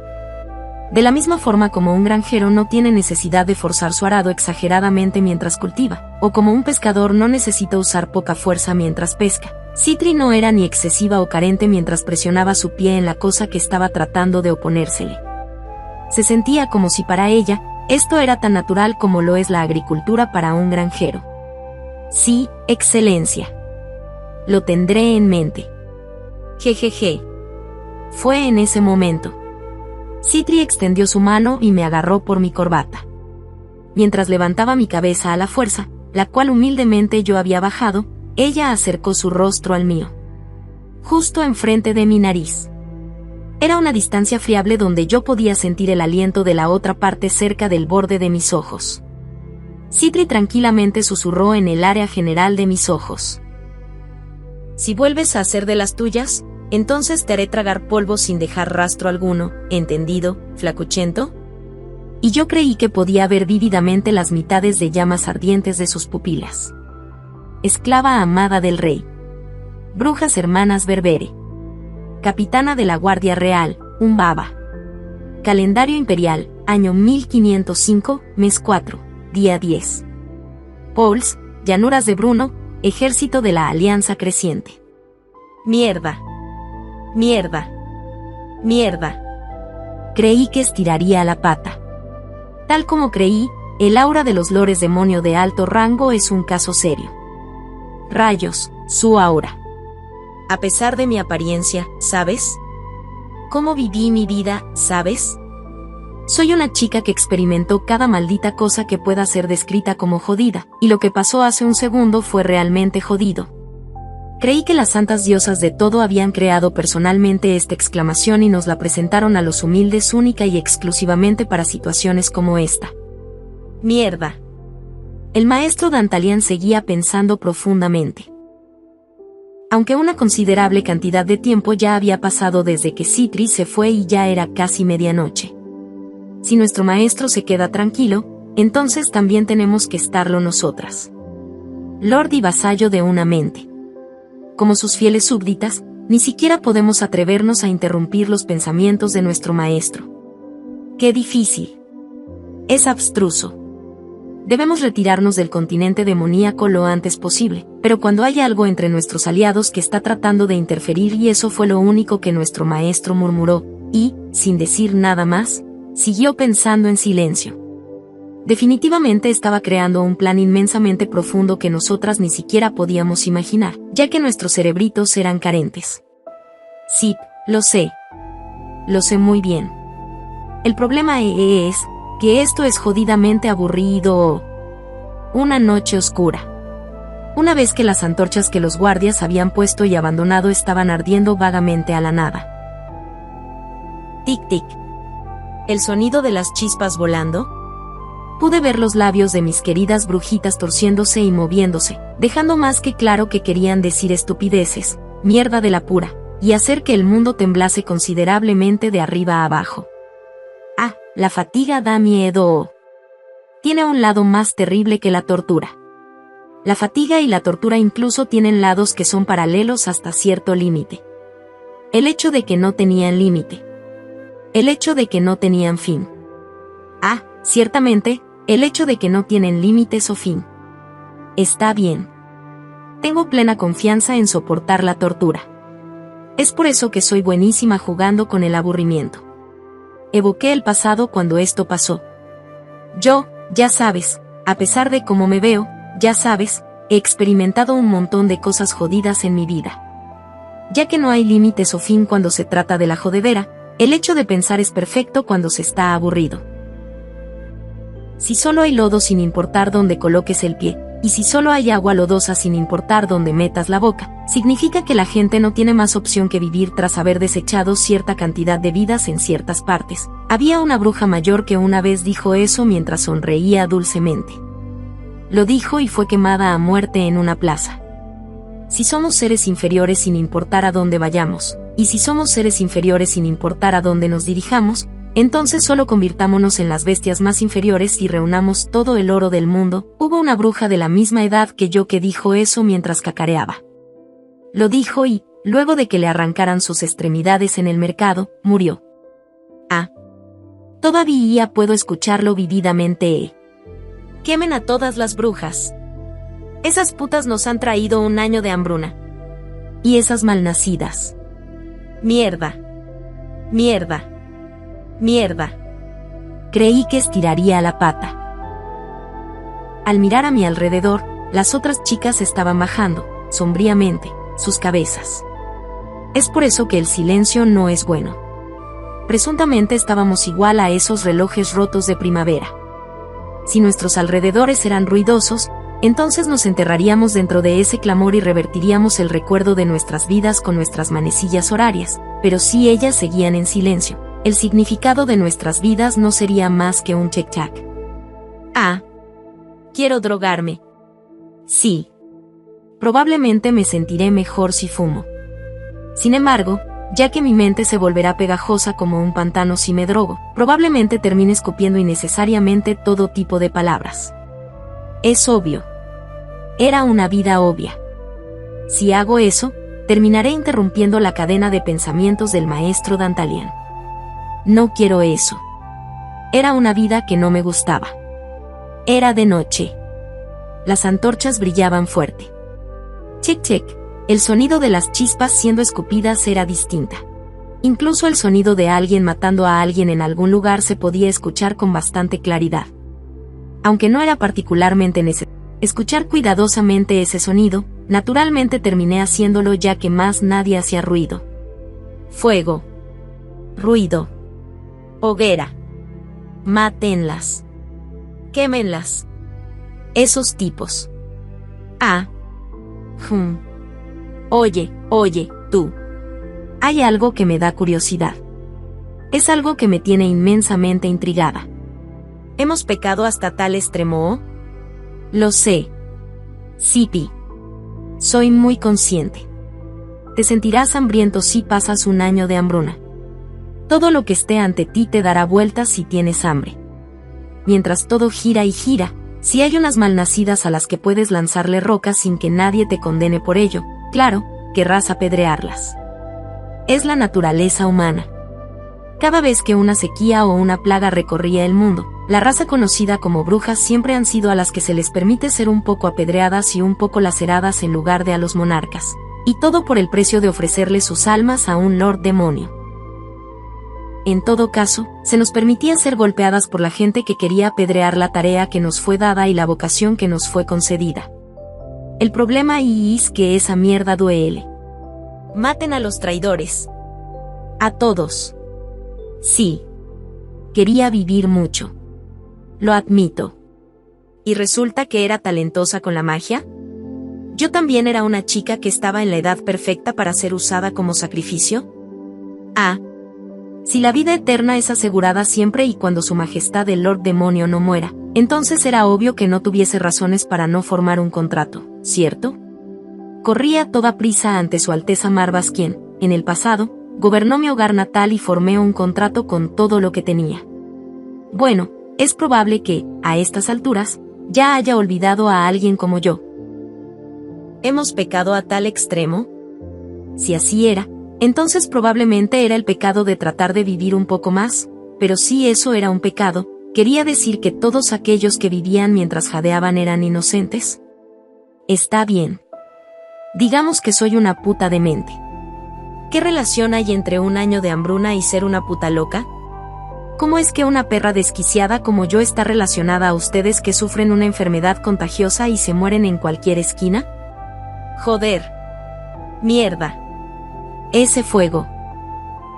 De la misma forma como un granjero no tiene necesidad de forzar su arado exageradamente mientras cultiva, o como un pescador no necesita usar poca fuerza mientras pesca, Citri no era ni excesiva o carente mientras presionaba su pie en la cosa que estaba tratando de oponérsele. Se sentía como si para ella, esto era tan natural como lo es la agricultura para un granjero. Sí, excelencia. Lo tendré en mente. Jejeje. Fue en ese momento. Citri extendió su mano y me agarró por mi corbata. Mientras levantaba mi cabeza a la fuerza, la cual humildemente yo había bajado, ella acercó su rostro al mío. Justo enfrente de mi nariz. Era una distancia friable donde yo podía sentir el aliento de la otra parte cerca del borde de mis ojos. Citri tranquilamente susurró en el área general de mis ojos. Si vuelves a hacer de las tuyas, entonces te haré tragar polvo sin dejar rastro alguno, ¿entendido, flacuchento? Y yo creí que podía ver vívidamente las mitades de llamas ardientes de sus pupilas. Esclava amada del rey. Brujas hermanas Berbere. Capitana de la Guardia Real, Umbaba. Calendario imperial, año 1505, mes 4, día 10. Pauls, llanuras de Bruno, ejército de la Alianza Creciente. Mierda. Mierda. Mierda. Creí que estiraría la pata. Tal como creí, el aura de los lores demonio de alto rango es un caso serio. Rayos, su aura. A pesar de mi apariencia, ¿sabes? ¿Cómo viví mi vida, sabes? Soy una chica que experimentó cada maldita cosa que pueda ser descrita como jodida, y lo que pasó hace un segundo fue realmente jodido. Creí que las santas diosas de todo habían creado personalmente esta exclamación y nos la presentaron a los humildes única y exclusivamente para situaciones como esta. Mierda. El maestro Dantalian seguía pensando profundamente. Aunque una considerable cantidad de tiempo ya había pasado desde que Citri se fue y ya era casi medianoche. Si nuestro maestro se queda tranquilo, entonces también tenemos que estarlo nosotras. Lord y vasallo de una mente. Como sus fieles súbditas, ni siquiera podemos atrevernos a interrumpir los pensamientos de nuestro maestro. ¡Qué difícil! Es abstruso. Debemos retirarnos del continente demoníaco lo antes posible, pero cuando hay algo entre nuestros aliados que está tratando de interferir y eso fue lo único que nuestro maestro murmuró, y, sin decir nada más, siguió pensando en silencio. Definitivamente estaba creando un plan inmensamente profundo que nosotras ni siquiera podíamos imaginar, ya que nuestros cerebritos eran carentes. Sí, lo sé. Lo sé muy bien. El problema es que esto es jodidamente aburrido. Una noche oscura. Una vez que las antorchas que los guardias habían puesto y abandonado estaban ardiendo vagamente a la nada. Tic-tic. El sonido de las chispas volando. Pude ver los labios de mis queridas brujitas torciéndose y moviéndose, dejando más que claro que querían decir estupideces, mierda de la pura, y hacer que el mundo temblase considerablemente de arriba a abajo. Ah, la fatiga da miedo. Tiene un lado más terrible que la tortura. La fatiga y la tortura incluso tienen lados que son paralelos hasta cierto límite. El hecho de que no tenían límite. El hecho de que no tenían fin. Ah, ciertamente, el hecho de que no tienen límites o fin. Está bien. Tengo plena confianza en soportar la tortura. Es por eso que soy buenísima jugando con el aburrimiento. Evoqué el pasado cuando esto pasó. Yo, ya sabes, a pesar de cómo me veo, ya sabes, he experimentado un montón de cosas jodidas en mi vida. Ya que no hay límites o fin cuando se trata de la jodedera, el hecho de pensar es perfecto cuando se está aburrido. Si solo hay lodo sin importar dónde coloques el pie, y si solo hay agua lodosa sin importar dónde metas la boca, significa que la gente no tiene más opción que vivir tras haber desechado cierta cantidad de vidas en ciertas partes. Había una bruja mayor que una vez dijo eso mientras sonreía dulcemente. Lo dijo y fue quemada a muerte en una plaza. Si somos seres inferiores sin importar a dónde vayamos, y si somos seres inferiores sin importar a dónde nos dirijamos, entonces solo convirtámonos en las bestias más inferiores y reunamos todo el oro del mundo. Hubo una bruja de la misma edad que yo que dijo eso mientras cacareaba. Lo dijo y, luego de que le arrancaran sus extremidades en el mercado, murió. Ah. Todavía puedo escucharlo vividamente. Quemen a todas las brujas. Esas putas nos han traído un año de hambruna. Y esas malnacidas. Mierda. Mierda. Mierda. Creí que estiraría la pata. Al mirar a mi alrededor, las otras chicas estaban bajando, sombríamente, sus cabezas. Es por eso que el silencio no es bueno. Presuntamente estábamos igual a esos relojes rotos de primavera. Si nuestros alrededores eran ruidosos, entonces nos enterraríamos dentro de ese clamor y revertiríamos el recuerdo de nuestras vidas con nuestras manecillas horarias, pero si ellas seguían en silencio, el significado de nuestras vidas no sería más que un tic-tac. Ah. Quiero drogarme. Sí. Probablemente me sentiré mejor si fumo. Sin embargo, ya que mi mente se volverá pegajosa como un pantano si me drogo, probablemente termine escupiendo innecesariamente todo tipo de palabras. Es obvio. Era una vida obvia. Si hago eso, terminaré interrumpiendo la cadena de pensamientos del maestro Dantalian. No quiero eso. Era una vida que no me gustaba. Era de noche. Las antorchas brillaban fuerte. Chic chic, el sonido de las chispas siendo escupidas era distinta. Incluso el sonido de alguien matando a alguien en algún lugar se podía escuchar con bastante claridad. Aunque no era particularmente necesario escuchar cuidadosamente ese sonido, naturalmente terminé haciéndolo ya que más nadie hacía ruido. Fuego. Ruido. Hoguera. Mátenlas. Quémenlas. Esos tipos. Ah. Oye, tú. Hay algo que me da curiosidad. Es algo que me tiene inmensamente intrigada. ¿Hemos pecado hasta tal extremo? Lo sé. Sipi. Soy muy consciente. Te sentirás hambriento si pasas un año de hambruna. Todo lo que esté ante ti te dará vueltas si tienes hambre. Mientras todo gira y gira, si hay unas malnacidas a las que puedes lanzarle rocas sin que nadie te condene por ello, claro, querrás apedrearlas. Es la naturaleza humana. Cada vez que una sequía o una plaga recorría el mundo, la raza conocida como brujas siempre han sido a las que se les permite ser un poco apedreadas y un poco laceradas en lugar de a los monarcas. Y todo por el precio de ofrecerles sus almas a un lord demonio. En todo caso, se nos permitía ser golpeadas por la gente que quería apedrear la tarea que nos fue dada y la vocación que nos fue concedida. El problema es que esa mierda duele. Maten a los traidores. A todos. Sí. Quería vivir mucho. Lo admito. ¿Y resulta que era talentosa con la magia? ¿Yo también era una chica que estaba en la edad perfecta para ser usada como sacrificio? Ah. Si la vida eterna es asegurada siempre y cuando su majestad el Lord Demonio no muera, entonces era obvio que no tuviese razones para no formar un contrato, ¿cierto? Corrí a toda prisa ante su Alteza Marvas quien, en el pasado, gobernó mi hogar natal y formé un contrato con todo lo que tenía. Bueno, es probable que, a estas alturas, ya haya olvidado a alguien como yo. ¿Hemos pecado a tal extremo? Si así era, entonces probablemente era el pecado de tratar de vivir un poco más, pero si eso era un pecado, ¿quería decir que todos aquellos que vivían mientras jadeaban eran inocentes? Está bien. Digamos que soy una puta demente. ¿Qué relación hay entre un año de hambruna y ser una puta loca? ¿Cómo es que una perra desquiciada como yo está relacionada a ustedes que sufren una enfermedad contagiosa y se mueren en cualquier esquina? Joder. Mierda. Ese fuego.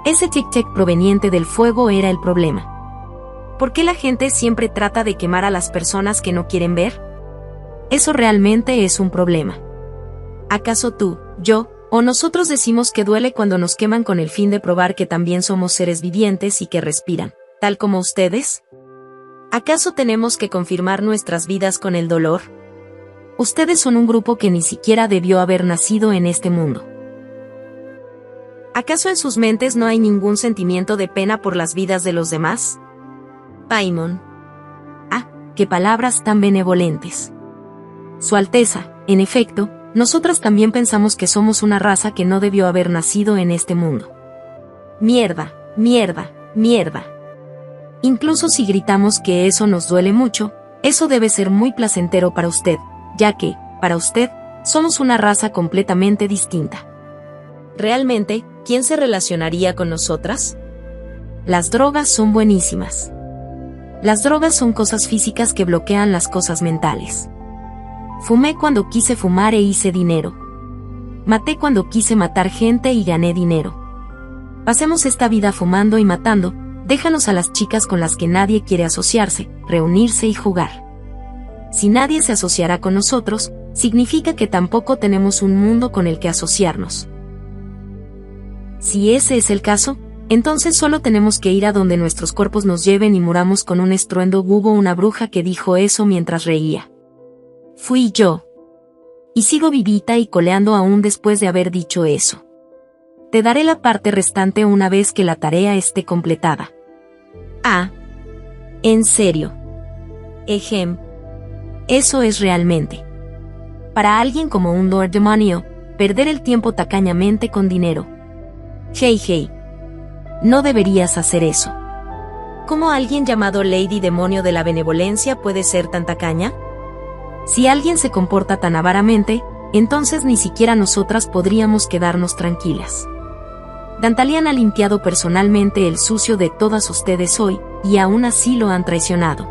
Ese tic-tac proveniente del fuego era el problema. ¿Por qué la gente siempre trata de quemar a las personas que no quieren ver? Eso realmente es un problema. ¿Acaso tú, yo, o nosotros decimos que duele cuando nos queman con el fin de probar que también somos seres vivientes y que respiran, tal como ustedes? ¿Acaso tenemos que confirmar nuestras vidas con el dolor? Ustedes son un grupo que ni siquiera debió haber nacido en este mundo. ¿Acaso en sus mentes no hay ningún sentimiento de pena por las vidas de los demás? Paimon. Ah, qué palabras tan benevolentes. Su Alteza, en efecto, nosotras también pensamos que somos una raza que no debió haber nacido en este mundo. Mierda, mierda, mierda. Incluso si gritamos que eso nos duele mucho, eso debe ser muy placentero para usted, ya que, para usted, somos una raza completamente distinta. ¿Realmente, quién se relacionaría con nosotras? Las drogas son buenísimas. Las drogas son cosas físicas que bloquean las cosas mentales. Fumé cuando quise fumar e hice dinero. Maté cuando quise matar gente y gané dinero. Pasemos esta vida fumando y matando, déjanos a las chicas con las que nadie quiere asociarse, reunirse y jugar. Si nadie se asociará con nosotros, significa que tampoco tenemos un mundo con el que asociarnos. Si ese es el caso, entonces solo tenemos que ir a donde nuestros cuerpos nos lleven y muramos con un estruendo. Hubo una bruja que dijo eso mientras reía. Fui yo. Y sigo vivita y coleando aún después de haber dicho eso. Te daré la parte restante una vez que la tarea esté completada. Ah. ¿En serio? Ejem. Eso es realmente. Para alguien como un Lord Demonio, perder el tiempo tacañamente con dinero. Hey hey. No deberías hacer eso. ¿Cómo alguien llamado Lady Demonio de la Benevolencia puede ser tan tacaña? Si alguien se comporta tan avaramente, entonces ni siquiera nosotras podríamos quedarnos tranquilas. Dantalian ha limpiado personalmente el sucio de todas ustedes hoy, y aún así lo han traicionado.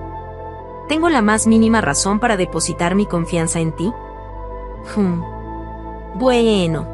¿Tengo la más mínima razón para depositar mi confianza en ti? Bueno.